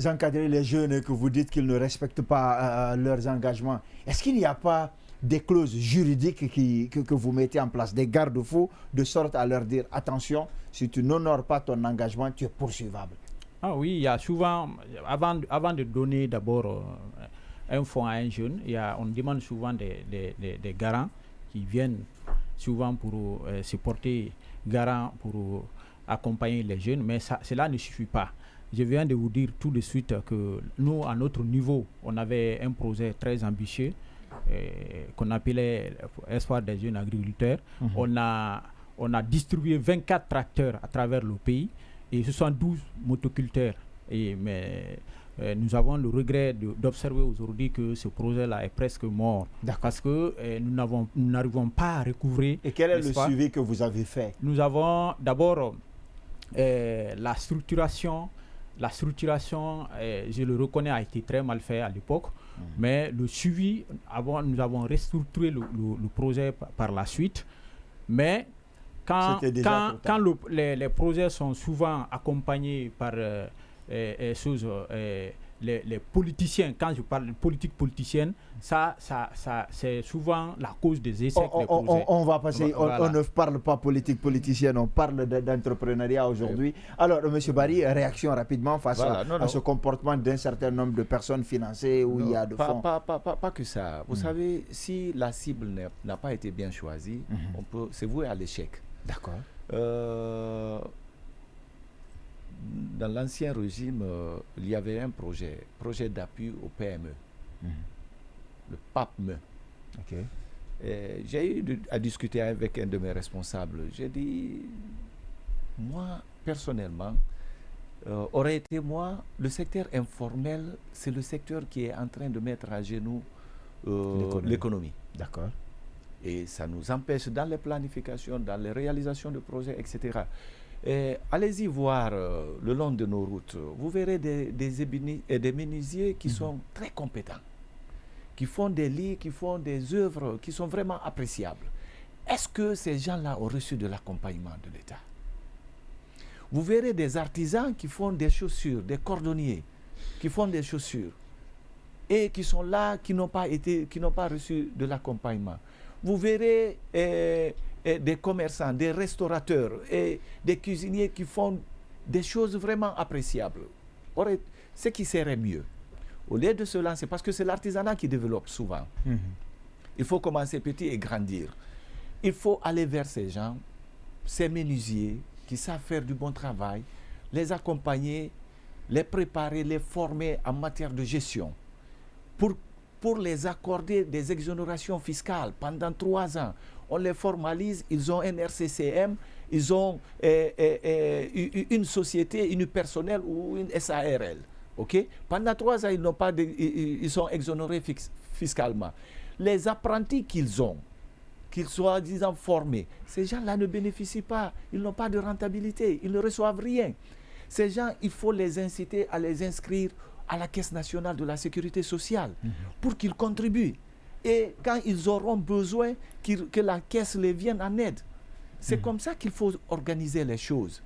Speaker 2: encadrez les jeunes et que vous dites qu'ils ne respectent pas leurs engagements, est-ce qu'il n'y a pas des clauses juridiques que vous mettez en place, des garde-fous, de sorte à leur dire, attention, si tu n'honores pas ton engagement, tu es poursuivable?
Speaker 1: Ah oui, il y a souvent, avant de donner d'abord un fonds à un jeune, on demande souvent des garants qui viennent souvent pour se porter garant pour accompagner les jeunes, mais cela ne suffit pas. Je viens de vous dire tout de suite que nous, à notre niveau, on avait un projet très ambitieux qu'on appelait Espoir des jeunes agriculteurs. On a distribué 24 tracteurs à travers le pays et 72 motoculteurs. Mais nous avons le regret d'observer aujourd'hui que ce projet-là est presque mort. Parce que nous n'arrivons pas à recouvrer.
Speaker 2: Et quel est le suivi que vous avez fait?
Speaker 1: Nous avons d'abord la structuration. La structuration, je le reconnais, a été très mal fait à l'époque. Mais le suivi, nous avons restructuré le projet par la suite. Mais quand les projets sont souvent accompagnés par les politiciens, quand je parle de politique politicienne, ça c'est souvent la cause des échecs des projets.
Speaker 2: On va passer, on ne parle pas politique politicienne, on parle d'entrepreneuriat aujourd'hui. Alors, M. Barry, réaction rapidement face à ce comportement d'un certain nombre de personnes financées où il y a de fonds.
Speaker 3: Pas que ça. Vous savez, si la cible n'a pas été bien choisie, c'est voué à l'échec.
Speaker 2: D'accord.
Speaker 3: Dans l'ancien régime, il y avait un projet d'appui au PME, le PAPME. J'ai eu à discuter avec un de mes responsables. J'ai dit, moi, personnellement, aurait été moi, le secteur informel, c'est le secteur qui est en train de mettre à genoux l'économie.
Speaker 2: D'accord.
Speaker 3: Et ça nous empêche dans les planifications, dans les réalisations de projets, etc. Allez-y voir le long de nos routes. Vous verrez des menuisiers qui sont très compétents, qui font des lits, qui font des œuvres qui sont vraiment appréciables. Est-ce que ces gens-là ont reçu de l'accompagnement de l'État? Vous verrez des artisans qui font des chaussures, des cordonniers qui font des chaussures et qui sont là, qui n'ont pas reçu de l'accompagnement. Vous verrez des commerçants, des restaurateurs et des cuisiniers qui font des choses vraiment appréciables. Ce qui serait mieux, au lieu de se lancer, parce que c'est l'artisanat qui développe souvent, il faut commencer petit et grandir. Il faut aller vers ces gens, ces menuisiers qui savent faire du bon travail, les accompagner, les préparer, les former en matière de gestion pour les accorder des exonérations fiscales pendant 3 ans. On les formalise, ils ont un RCCM, ils ont une société unipersonnelle ou une SARL. Pendant 3 ans, ils sont exonérés fiscalement. Les apprentis qu'ils soient disant formés, ces gens-là ne bénéficient pas, ils n'ont pas de rentabilité, ils ne reçoivent rien. Ces gens, il faut les inciter à les inscrire à la Caisse nationale de la sécurité sociale pour qu'ils contribuent. Et quand ils auront besoin, que la Caisse les vienne en aide. C'est comme ça qu'il faut organiser les choses.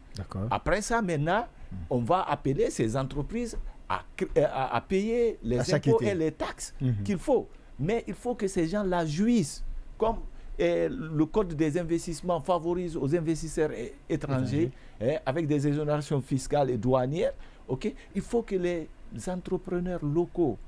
Speaker 3: Après ça, maintenant, on va appeler ces entreprises à payer les impôts et les taxes qu'il faut. Mais il faut que ces gens-là jouissent. Comme
Speaker 6: et le code des investissements favorise aux investisseurs étrangers avec des exonérations fiscales et douanières. Il faut que les entrepreneurs locaux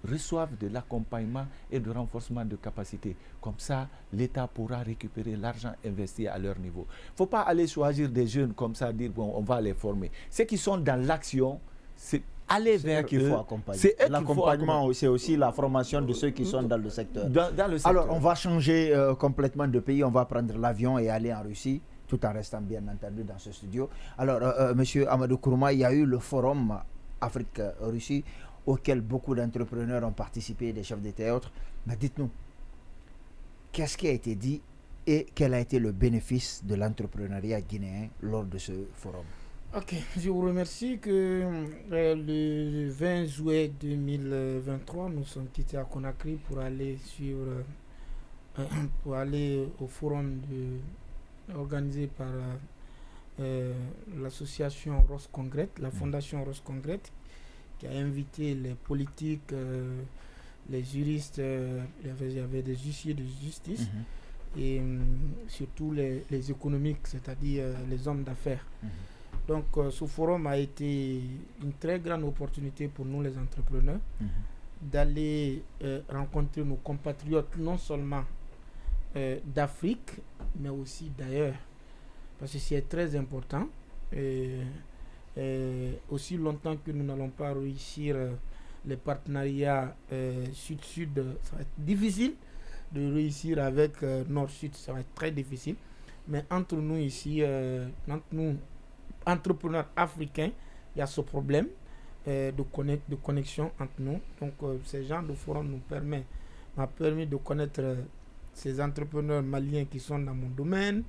Speaker 6: reçoivent de l'accompagnement et de renforcement de capacité. Comme ça, l'État pourra récupérer l'argent investi à leur niveau. Il ne faut pas aller choisir des jeunes comme ça, dire bon, on va les former. Ceux qui sont dans l'action, c'est aller vers
Speaker 2: qu'il faut accompagner. L'accompagnement, c'est aussi la formation de ceux qui sont dans le secteur.
Speaker 6: Dans le secteur.
Speaker 2: Alors, on va changer complètement de pays. On va prendre l'avion et aller en Russie, tout en restant bien entendu dans ce studio. Alors, Monsieur Amadou Kourouma, il y a eu le forum Afrique-Russie auquel beaucoup d'entrepreneurs ont participé, des chefs d'État et autres. Mais dites-nous, qu'est-ce qui a été dit et quel a été le bénéfice de l'entrepreneuriat guinéen lors de ce forum?
Speaker 5: Ok, je vous remercie que le 20 juillet 2023, nous sommes quittés à Conakry pour aller au forum organisé par l'association Rose Congrès, la fondation Rose Congrès, qui a invité les politiques, les juristes, il y avait des huissiers de justice et surtout les économiques, c'est-à-dire les hommes d'affaires. Donc ce forum a été une très grande opportunité pour nous les entrepreneurs d'aller rencontrer nos compatriotes non seulement d'Afrique mais aussi d'ailleurs, parce que c'est très important. Aussi longtemps que nous n'allons pas réussir les partenariats sud-sud, ça va être difficile de réussir avec nord-sud, ça va être très difficile. Mais entre nous ici, entre nous entrepreneurs africains, il y a ce problème de connexion entre nous. Donc ce genre de forum m'a permis de connaître ces entrepreneurs maliens qui sont dans mon domaine,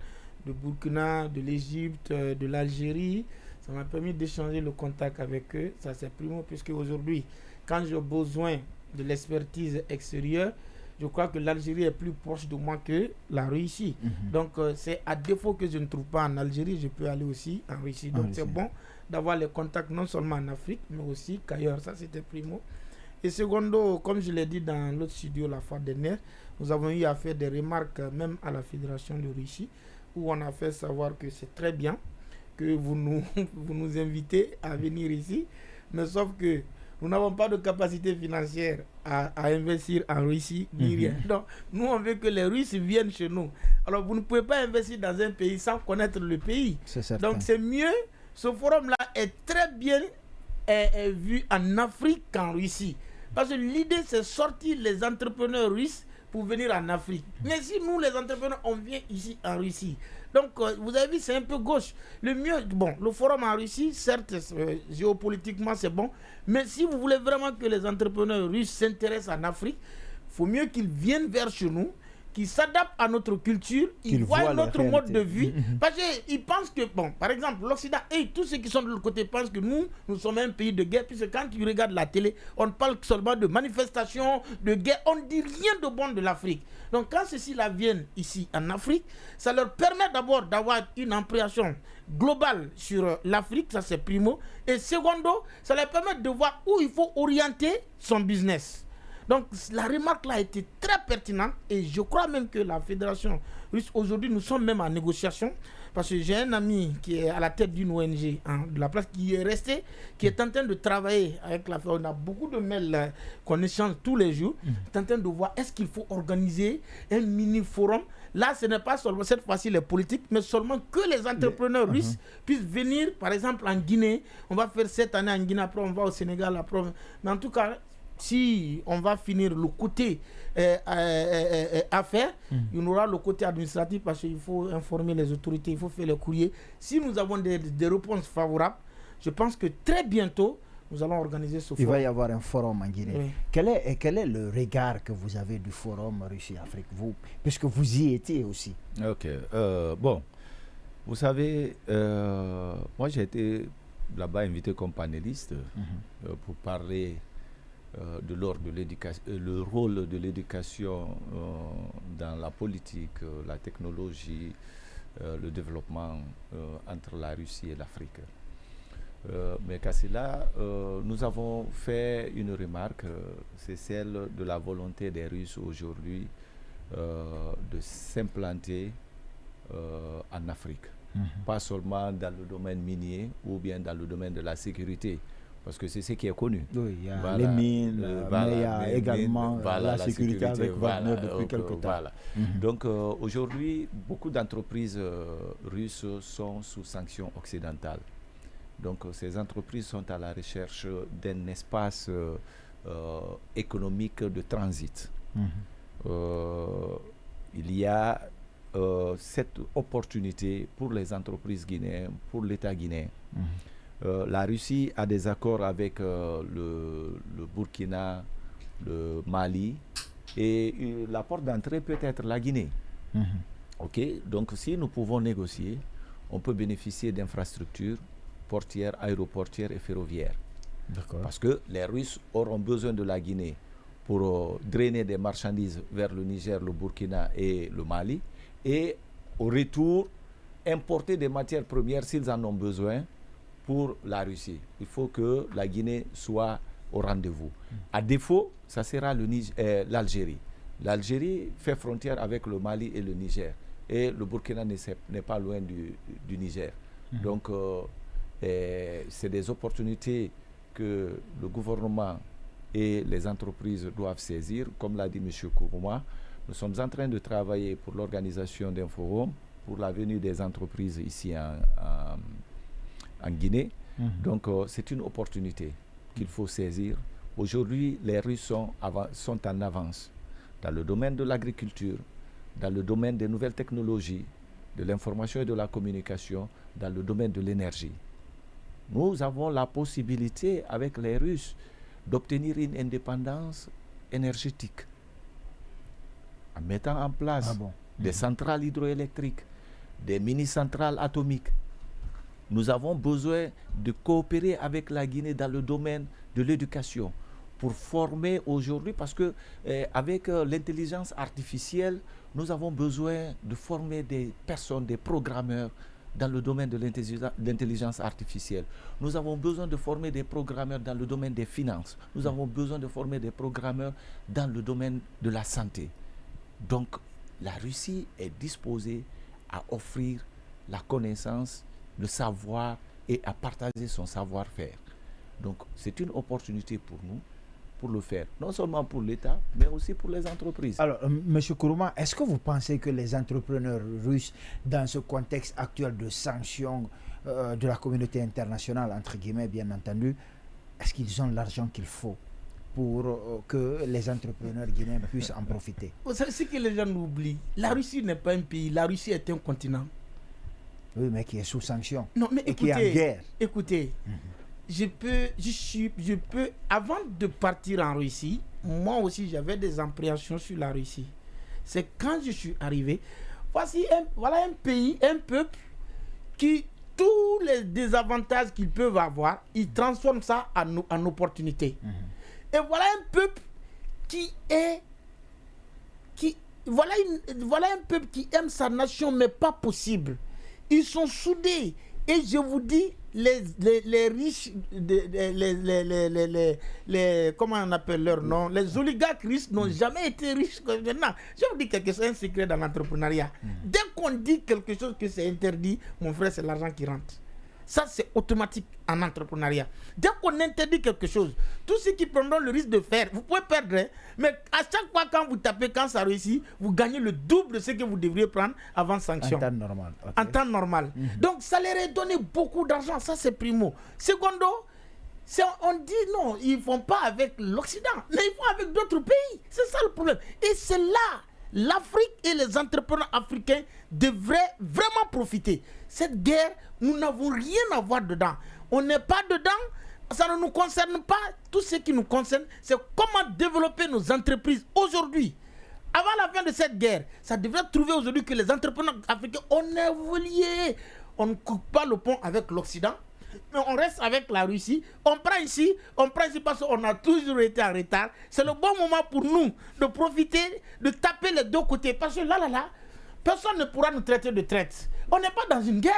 Speaker 5: de Burkina, de l'Égypte, de l'Algérie. Ça m'a permis d'échanger le contact avec eux. Ça c'est primo, puisque aujourd'hui, quand j'ai besoin de l'expertise extérieure, je crois que l'Algérie est plus proche de moi que la Russie. Donc c'est à défaut que je ne trouve pas en Algérie, je peux aller aussi en Russie. Donc c'est bon d'avoir les contacts non seulement en Afrique, mais aussi qu'ailleurs. Ça c'était primo. Et secondo, comme je l'ai dit dans l'autre studio la fois dernière, nous avons eu à faire des remarques même à la Fédération de Russie, où on a fait savoir que c'est très bien que vous nous invitez à venir ici, mais sauf que nous n'avons pas de capacité financière à investir en Russie, ni rien. Donc, nous, on veut que les Russes viennent chez nous. Alors, vous ne pouvez pas investir dans un pays sans connaître le pays. Donc, c'est mieux. Ce forum-là est très bien vu en Afrique qu'en Russie. Parce que l'idée, c'est sortir les entrepreneurs russes pour venir en Afrique. Mais si nous, les entrepreneurs, on vient ici en Russie. Donc, vous avez vu, c'est un peu gauche. Le mieux, bon, le forum en Russie, certes, géopolitiquement, c'est bon. Mais si vous voulez vraiment que les entrepreneurs russes s'intéressent en Afrique, il faut mieux qu'ils viennent vers chez nous, qu'ils s'adaptent à notre culture, ils voient notre mode de vie. Parce qu'ils pensent que, bon, par exemple, l'Occident et tous ceux qui sont de l'autre côté pensent que nous sommes un pays de guerre. Puisque quand tu regardes la télé, on parle seulement de manifestations, de guerre. On ne dit rien de bon de l'Afrique. Donc quand ceux-ci-là viennent ici en Afrique, ça leur permet d'abord d'avoir une appréhension globale sur l'Afrique, ça c'est primo. Et secondo, ça leur permet de voir où il faut orienter son business. Donc la remarque là a été très pertinente et je crois même que la fédération russe, aujourd'hui nous sommes même en négociation parce que j'ai un ami qui est à la tête d'une ONG de la place qui est resté, qui est en train de travailler avec la fédération. On a beaucoup de mails qu'on échange tous les jours, est en train de voir est-ce qu'il faut organiser un mini forum. Là, ce n'est pas seulement cette fois-ci les politiques, mais seulement que les entrepreneurs russes puissent venir, par exemple en Guinée. On va faire cette année en Guinée, après on va au Sénégal, après. Mais en tout cas, si on va finir le côté affaires, il y aura le côté administratif parce qu'il faut informer les autorités, il faut faire le courrier. Si nous avons des réponses favorables, je pense que très bientôt, nous allons organiser ce forum.
Speaker 2: Il va y avoir un forum en Guinée.
Speaker 5: Oui.
Speaker 2: Quel est le regard que vous avez du forum Russie-Afrique, vous, puisque vous y étiez aussi?
Speaker 6: Ok. Bon, vous savez, moi j'ai été là-bas invité comme panéliste pour parler de l'ordre de l'éducation, le rôle de l'éducation dans la politique, la technologie, le développement entre la Russie et l'Afrique. Mais qu'à cela, nous avons fait une remarque, c'est celle de la volonté des Russes aujourd'hui de s'implanter en Afrique. Pas seulement dans le domaine minier ou bien dans le domaine de la sécurité, parce que c'est ce qui est connu.
Speaker 2: Oui, il y a les mines, mais il y a également la sécurité avec Wagner depuis quelque temps.
Speaker 6: Voilà. Donc aujourd'hui, beaucoup d'entreprises russes sont sous sanctions occidentales. Donc ces entreprises sont à la recherche d'un espace économique de transit. Il y a cette opportunité pour les entreprises guinéennes, pour l'État guinéen. La Russie a des accords avec le Burkina, le Mali, et la porte d'entrée peut être la Guinée. Ok, donc si nous pouvons négocier, on peut bénéficier d'infrastructures portières, aéroportières et ferroviaires. Parce que les Russes auront besoin de la Guinée pour drainer des marchandises vers le Niger, le Burkina et le Mali, et au retour, importer des matières premières s'ils en ont besoin pour la Russie. Il faut que la Guinée soit au rendez-vous. À défaut, ça sera l'Algérie. L'Algérie fait frontière avec le Mali et le Niger. Et le Burkina n'est pas loin du Niger. Donc, c'est des opportunités que le gouvernement et les entreprises doivent saisir. Comme l'a dit M. Kourouma, nous sommes en train de travailler pour l'organisation d'un forum pour la venue des entreprises ici en Guinée. Donc, c'est une opportunité qu'il faut saisir. Aujourd'hui, les Russes sont en avance dans le domaine de l'agriculture, dans le domaine des nouvelles technologies, de l'information et de la communication, dans le domaine de l'énergie. Nous avons la possibilité, avec les Russes, d'obtenir une indépendance énergétique en mettant en place des centrales hydroélectriques, des mini-centrales atomiques. Nous avons besoin de coopérer avec la Guinée dans le domaine de l'éducation pour former aujourd'hui, parce que avec l'intelligence artificielle, nous avons besoin de former des personnes, des programmeurs dans le domaine de l'intelligence artificielle. Nous avons besoin de former des programmeurs dans le domaine des finances. Nous avons besoin de former des programmeurs dans le domaine de la santé. Donc, la Russie est disposée à offrir la connaissance, le savoir et à partager son savoir-faire. Donc, c'est une opportunité pour nous pour le faire, non seulement pour l'État, mais aussi pour les entreprises.
Speaker 2: Alors, M. Kourouma, est-ce que vous pensez que les entrepreneurs russes, dans ce contexte actuel de sanctions de la communauté internationale, entre guillemets, bien entendu, est-ce qu'ils ont l'argent qu'il faut pour que les entrepreneurs guinéens puissent en profiter?
Speaker 5: Vous savez ce que les gens oublient, la Russie n'est pas un pays, la Russie est un continent.
Speaker 2: Oui, mais qui est sous sanctions.
Speaker 5: Non, mais
Speaker 2: et
Speaker 5: écoutez,
Speaker 2: qui est en guerre.
Speaker 5: Écoutez, je peux, avant de partir en Russie, moi aussi j'avais des appréhensions sur la Russie. C'est quand je suis arrivé, voilà un pays, un peuple qui, tous les désavantages qu'ils peuvent avoir, ils transforment ça en opportunité. Et voilà un peuple voilà un peuple qui aime sa nation, mais pas possible. Ils sont soudés. Et je vous dis, les riches, comment on appelle leur nom, les oligarques riches n'ont jamais été riches comme maintenant. Je vous dis quelque chose, un secret dans l'entrepreneuriat. Dès qu'on dit quelque chose que c'est interdit, mon frère, c'est l'argent qui rentre. Ça, c'est automatique en entrepreneuriat. Dès qu'on interdit quelque chose, tous ceux qui prendront le risque de faire, vous pouvez perdre, hein, mais à chaque fois quand vous tapez, quand ça réussit, vous gagnez le double de ce que vous devriez prendre avant sanction.
Speaker 2: En temps normal. Okay.
Speaker 5: En temps normal. Donc, ça leur a donné beaucoup d'argent. Ça, c'est primo. Secondo, on dit non, ils ne font pas avec l'Occident, mais ils font avec d'autres pays. C'est ça le problème. Et c'est là, l'Afrique et les entrepreneurs africains devraient vraiment profiter. Cette guerre, nous n'avons rien à voir dedans. On n'est pas dedans, ça ne nous concerne pas. Tout ce qui nous concerne, c'est comment développer nos entreprises aujourd'hui. Avant la fin de cette guerre, ça devrait trouver aujourd'hui que les entrepreneurs africains, on est liés. On ne coupe pas le pont avec l'Occident, mais on reste avec la Russie. On prend ici parce qu'on a toujours été en retard. C'est le bon moment pour nous de profiter, de taper les deux côtés. Parce que là, personne ne pourra nous traiter de traite. On n'est pas dans une guerre.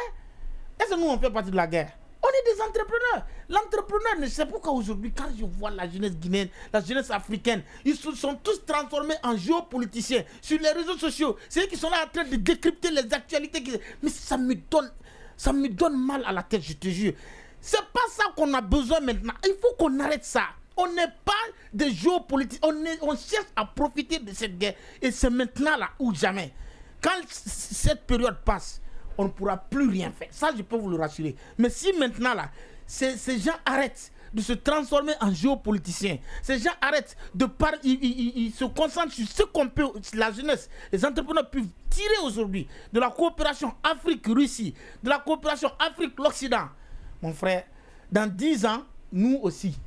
Speaker 5: Est-ce que nous, on fait partie de la guerre? On est des entrepreneurs. L'entrepreneur, ne sait pourquoi aujourd'hui, quand je vois la jeunesse guinéenne, la jeunesse africaine, ils se sont tous transformés en géopoliticiens sur les réseaux sociaux. C'est eux qui sont là en train de décrypter les actualités. Mais ça me donne mal à la tête, je te jure. C'est pas ça qu'on a besoin maintenant. Il faut qu'on arrête ça. On n'est pas des géopoliticiens. On cherche à profiter de cette guerre. Et c'est maintenant là ou jamais. Quand cette période passe, on ne pourra plus rien faire. Ça, je peux vous le rassurer. Mais si maintenant là, ces gens arrêtent de se transformer en géopoliticiens, ces gens arrêtent de parler, ils se concentrent sur ce qu'on peut, la jeunesse, les entrepreneurs peuvent tirer aujourd'hui de la coopération Afrique-Russie, de la coopération Afrique-L'Occident. Mon frère, dans 10 ans, nous aussi,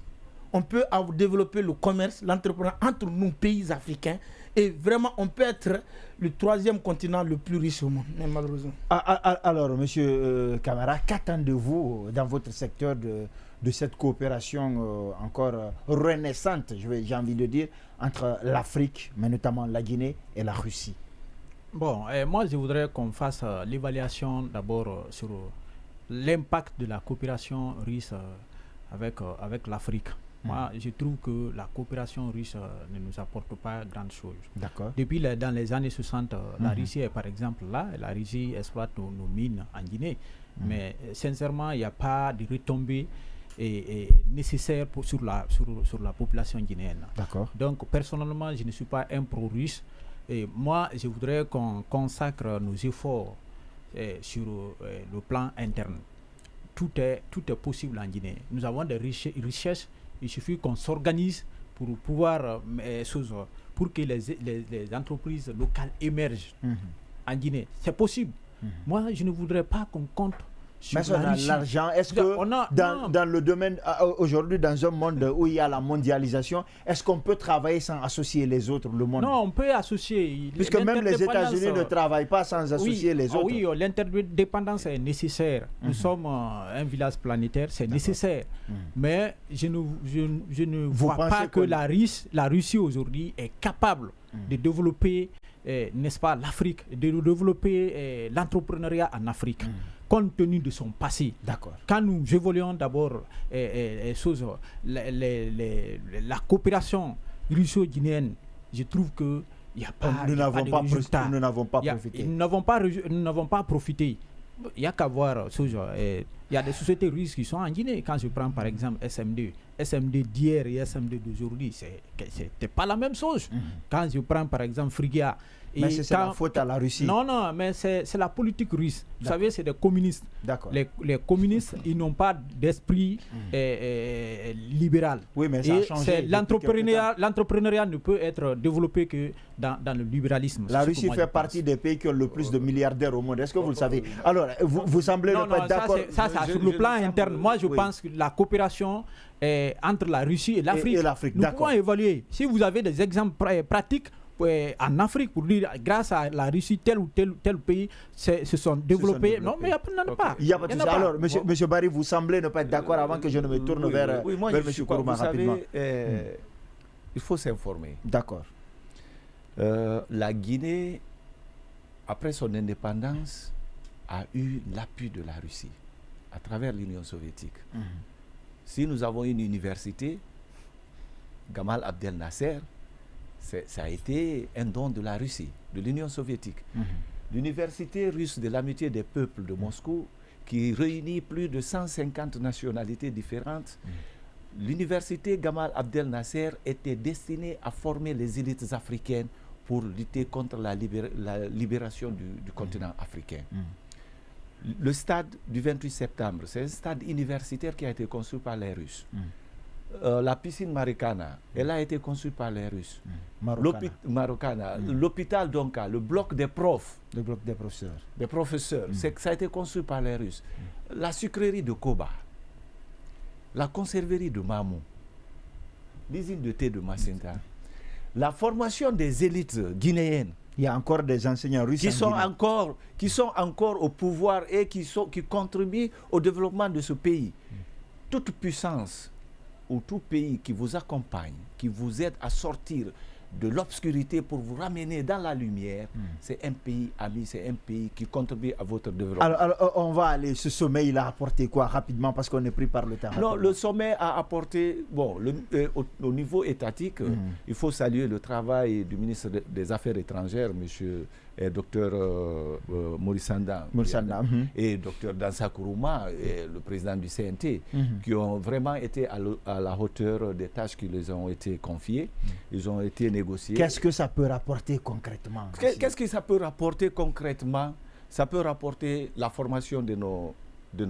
Speaker 5: on peut développer le commerce, l'entrepreneuriat entre nos pays africains. Et vraiment, on peut être le 3e continent le plus riche au monde, mais malheureusement.
Speaker 2: Alors, monsieur Camara, qu'attendez-vous dans votre secteur de cette coopération encore renaissante, j'ai envie de dire, entre l'Afrique, mais notamment la Guinée et la Russie?
Speaker 1: Bon, moi, je voudrais qu'on fasse l'évaluation d'abord sur l'impact de la coopération russe avec l'Afrique. Moi, je trouve que la coopération russe ne nous apporte pas grand chose.
Speaker 2: D'accord.
Speaker 1: Depuis dans les années 60, la Russie est par exemple là, la Russie exploite nos mines en Guinée. Mais sincèrement, il n'y a pas de retombées nécessaires sur la population guinéenne.
Speaker 2: D'accord.
Speaker 1: Donc, personnellement, je ne suis pas un pro-russe. Et moi, je voudrais qu'on consacre nos efforts sur le plan interne. Tout est possible en Guinée. Nous avons des richesses. Il suffit qu'on s'organise pour pouvoir pour que les entreprises locales émergent en Guinée. C'est possible. Moi, je ne voudrais pas qu'on compte sur
Speaker 2: l'argent. Est-ce que dans le domaine, aujourd'hui, dans un monde où il y a la mondialisation, est-ce qu'on peut travailler sans associer les autres, le monde?
Speaker 1: Non, on peut associer.
Speaker 2: Puisque même les États-Unis ne travaillent pas sans associer les autres.
Speaker 1: Oui, l'interdépendance est nécessaire. Nous sommes un village planétaire, c'est nécessaire. Mais je ne vois pas que la Russie aujourd'hui est capable de développer, n'est-ce pas, l'Afrique, de développer l'entrepreneuriat en Afrique. Compte tenu de son passé.
Speaker 2: D'accord.
Speaker 1: Quand nous évoluons d'abord la coopération russo-guinéenne, je trouve que il n'y a pas
Speaker 2: nous n'avons pas profité.
Speaker 1: Nous n'avons pas profité. Il n'y a qu'à voir il y a des sociétés russes qui sont en Guinée. Quand je prends par exemple SMD d'hier et SMD d'aujourd'hui, c'était pas la même chose. Quand je prends par exemple Frigia.
Speaker 2: Mais c'est la faute à la Russie.
Speaker 1: Non, mais c'est la politique russe. Vous savez, c'est des communistes.
Speaker 2: D'accord.
Speaker 1: Les communistes, ils n'ont pas d'esprit libéral.
Speaker 2: Oui, mais ça a changé.
Speaker 1: L'entrepreneuriat ne peut être développé que dans le libéralisme.
Speaker 2: La Russie fait partie des pays qui ont le plus de milliardaires au monde. Est-ce que vous le savez? Alors, vous semblez ne pas être d'accord.
Speaker 1: Ça, sur le plan interne. Moi, je pense que la coopération entre la Russie et l'Afrique, nous pouvons évaluer. Si vous avez des exemples pratiques, en Afrique, pour dire grâce à la Russie, tel ou tel pays se sont développés. Non, mais il n'y en a pas.
Speaker 2: Il n'y a pas de ça. Alors, monsieur Barry, vous semblez ne pas être d'accord avant que je ne me tourne vers monsieur Kourouma rapidement.
Speaker 6: Il faut s'informer.
Speaker 2: D'accord.
Speaker 6: La Guinée, après son indépendance, a eu l'appui de la Russie à travers l'Union soviétique. Si nous avons une université, Gamal Abdel Nasser, ça a été un don de la Russie, de l'Union soviétique. L'université russe de l'amitié des peuples de Moscou, qui réunit plus de 150 nationalités différentes, l'université Gamal Abdel Nasser était destinée à former les élites africaines pour lutter contre la libération du continent africain. Le stade du 28 septembre, c'est un stade universitaire qui a été construit par les Russes. La piscine Marikana, elle a été conçue par les Russes. Marokana. L'hôpital Donka, le bloc des profs.
Speaker 2: Le bloc des professeurs.
Speaker 6: Des professeurs. Ça a été construit par les Russes. La sucrerie de Koba. La conserverie de Mamou. L'usine de thé de Massinta. La formation des élites guinéennes.
Speaker 2: Il y a encore des enseignants russes
Speaker 6: qui sont encore au pouvoir et qui contribuent au développement de ce pays. Toute puissance ou tout pays qui vous accompagne, qui vous aide à sortir de l'obscurité pour vous ramener dans la lumière, c'est un pays ami, c'est un pays qui contribue à votre développement.
Speaker 2: Alors, on va aller, ce sommet, il a apporté quoi rapidement parce qu'on est pris par le temps?
Speaker 6: Non, le sommet a apporté, au niveau étatique, il faut saluer le travail du ministre des Affaires étrangères, monsieur Dr Maurice Sanda et Dr Dansa Kourouma, le président du CNT, qui ont vraiment été à la hauteur des tâches qui les ont été confiées. Ils ont été négociés.
Speaker 2: Qu'est-ce que ça peut rapporter concrètement?
Speaker 6: Qu'est-ce que ça peut rapporter concrètement? Ça peut rapporter la formation de nos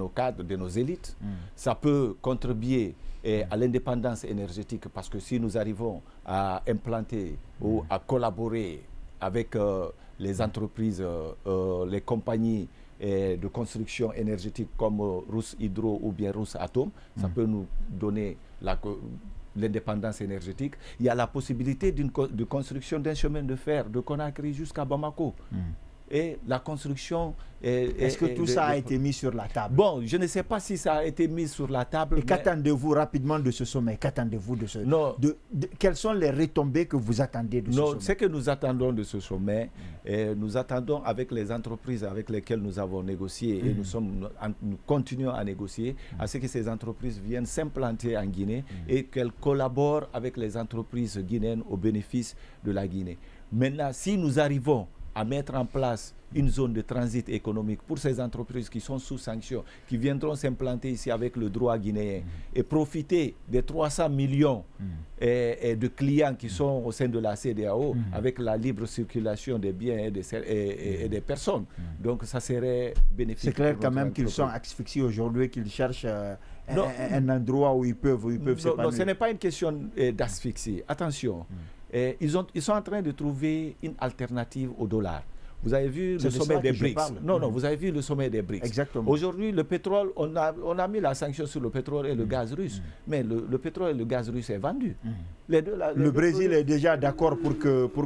Speaker 6: cadres, de nos élites. Ça peut contribuer à l'indépendance énergétique, parce que si nous arrivons à implanter ou à collaborer avec les entreprises, les compagnies de construction énergétique comme Rousse Hydro ou bien Rousse Atom, ça peut nous donner l'indépendance énergétique. Il y a la possibilité de construction d'un chemin de fer de Conakry jusqu'à Bamako. Et la construction...
Speaker 2: Est-ce que tout ça a été mis sur la table?
Speaker 6: Bon, je ne sais pas si ça a été mis sur la table.
Speaker 2: Et qu'attendez-vous rapidement de ce sommet? Qu'attendez-vous de ce... quelles sont les retombées que vous attendez de ce sommet?
Speaker 6: Ce que nous attendons de ce sommet, nous attendons avec les entreprises avec lesquelles nous avons négocié, et nous continuons à négocier, à ce que ces entreprises viennent s'implanter en Guinée et qu'elles collaborent avec les entreprises guinéennes au bénéfice de la Guinée. Maintenant, si nous arrivons à mettre en place une zone de transit économique pour ces entreprises qui sont sous sanction, qui viendront s'implanter ici avec le droit guinéen et profiter des 300 millions de clients qui sont au sein de la CEDEAO avec la libre circulation des biens et des personnes. Donc ça serait bénéfique.
Speaker 2: C'est clair quand même qu'ils sont asphyxiés aujourd'hui, qu'ils cherchent un endroit où ils peuvent s'épanouir.
Speaker 6: Non, ce n'est pas une question d'asphyxie. Attention. Ils sont en train de trouver une alternative au dollar. Vous avez vu le sommet des BRICS. Vous avez vu le sommet des BRICS.
Speaker 2: Exactement.
Speaker 6: Aujourd'hui, le pétrole, on a mis la sanction sur le pétrole et le gaz russe. Mais le pétrole et le gaz russe est vendu.
Speaker 2: Le Brésil est déjà d'accord pour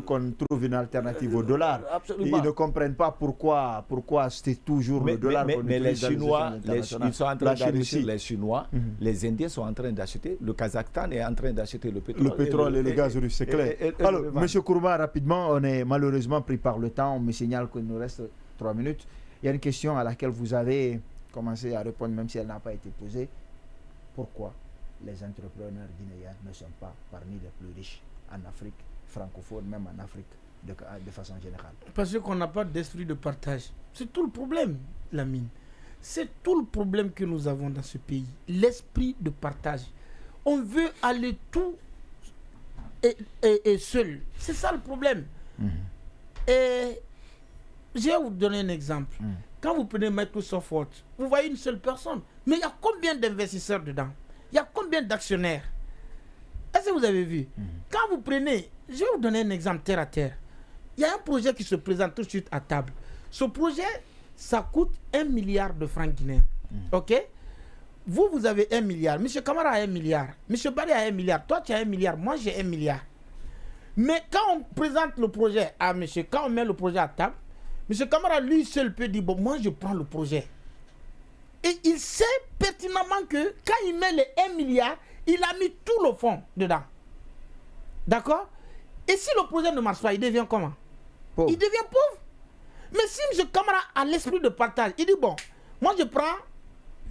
Speaker 2: qu'on trouve une alternative au dollar.
Speaker 6: Absolument.
Speaker 2: Ils ne comprennent pas pourquoi c'est toujours le dollar.
Speaker 6: Mais les Chinois, ils sont en train d'acheter, les Chinois, les Indiens sont en train d'acheter, le Kazakhstan est en train d'acheter le pétrole.
Speaker 2: Le pétrole et le gaz russe, c'est clair. Alors, M. Kourouma, rapidement, on est malheureusement pris par le temps. On me signale qu'il nous reste 3 minutes. Il y a une question à laquelle vous avez commencé à répondre, même si elle n'a pas été posée. Pourquoi les entrepreneurs guinéens ne sont pas parmi les plus riches en Afrique francophone, même en Afrique de façon générale?
Speaker 5: Parce qu'on n'a pas d'esprit de partage. C'est tout le problème, Lamine. C'est tout le problème que nous avons dans ce pays. L'esprit de partage. On veut aller tout et seul. C'est ça le problème. Et je vais vous donner un exemple. Quand vous prenez Microsoft Word, vous voyez une seule personne. Mais il y a combien d'investisseurs dedans? Il y a combien d'actionnaires? Est-ce que vous avez vu? Quand vous prenez, je vais vous donner un exemple terre à terre. Il y a un projet qui se présente tout de suite à table. Ce projet, ça coûte 1 milliard de francs guinéens. OK? Vous avez 1 milliard. M. Kamara a 1 milliard. M. Barry a 1 milliard. Toi, tu as 1 milliard. Moi, j'ai 1 milliard. Mais quand on présente le projet à monsieur, quand on met le projet à table, M. Kamara, lui seul peut dire, bon, moi, je prends le projet. Et il sait pertinemment que quand il met les 1 milliard, il a mis tout le fonds dedans. D'accord? Et si le projet ne marche pas, il devient comment? Pauvre. Il devient pauvre. Mais si M. Kamara a l'esprit de partage, il dit, bon, moi, je prends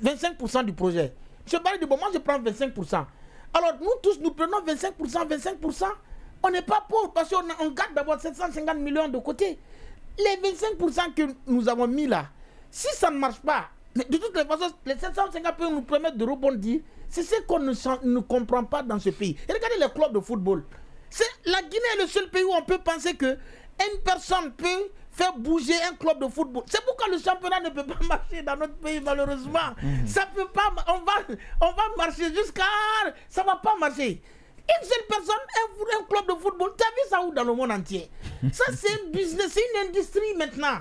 Speaker 5: 25% du projet. M. Barry dit, bon, moi, je prends 25%. Alors, nous tous, nous prenons 25%, 25%. On n'est pas pauvre parce qu'on garde d'abord 750 millions de côté. Les 25% que nous avons mis là, si ça ne marche pas, mais de toutes les façons, les 750 peuvent nous permettre de rebondir. C'est ce qu'on ne comprend pas dans ce pays. Et regardez les clubs de football. La Guinée est le seul pays où on peut penser qu'une personne peut faire bouger un club de football. C'est pourquoi le championnat ne peut pas marcher dans notre pays, malheureusement. Ça peut pas, on va marcher jusqu'à... Ça ne va pas marcher. Une seule personne, un club de football, tu as vu ça où dans le monde entier? Ça, c'est un business, c'est une industrie maintenant.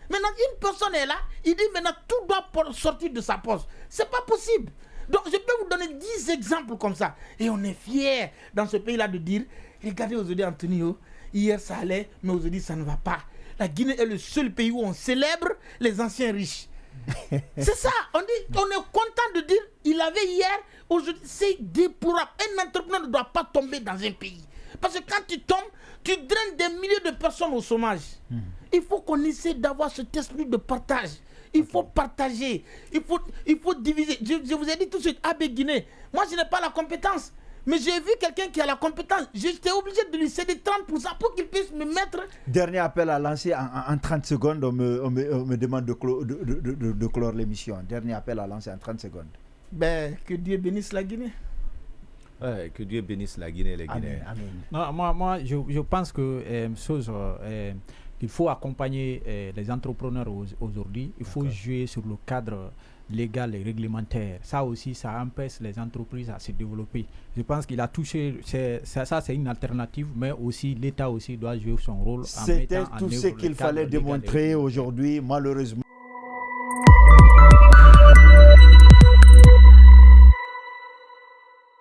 Speaker 5: Maintenant, une personne est là, il dit maintenant tout doit sortir de sa poche. C'est pas possible. Donc, je peux vous donner 10 exemples comme ça. Et on est fiers dans ce pays-là de dire, regardez aujourd'hui Antonio, hier ça allait, mais aujourd'hui ça ne va pas. La Guinée est le seul pays où on célèbre les anciens riches. C'est ça, on est content de dire, il avait hier, aujourd'hui, c'est déplorable. Un entrepreneur ne doit pas tomber dans un pays. Parce que quand tu tombes, tu draines des milliers de personnes au chômage. Il faut qu'on essaie d'avoir cet esprit de partage. Il faut partager. Il faut diviser. Je vous ai dit tout de suite, Abbé Guinée, moi je n'ai pas la compétence. Mais j'ai vu quelqu'un qui a la compétence. J'étais obligé de lui céder 30% pour qu'il puisse me mettre...
Speaker 2: Dernier appel à lancer en 30 secondes. On me demande de clore l'émission. Dernier appel à lancer en 30 secondes.
Speaker 5: Ben, que Dieu bénisse la Guinée.
Speaker 6: Ouais, que Dieu bénisse la Guinée et les Guinéens.
Speaker 2: Amen.
Speaker 1: Non, moi je pense que il faut accompagner les entrepreneurs aujourd'hui. Il faut jouer sur le cadre légal et réglementaire. Ça aussi, ça empêche les entreprises à se développer. Je pense qu'il a touché, ça c'est une alternative, mais aussi l'État aussi doit jouer son rôle.
Speaker 2: C'était tout ce qu'il fallait démontrer aujourd'hui, malheureusement.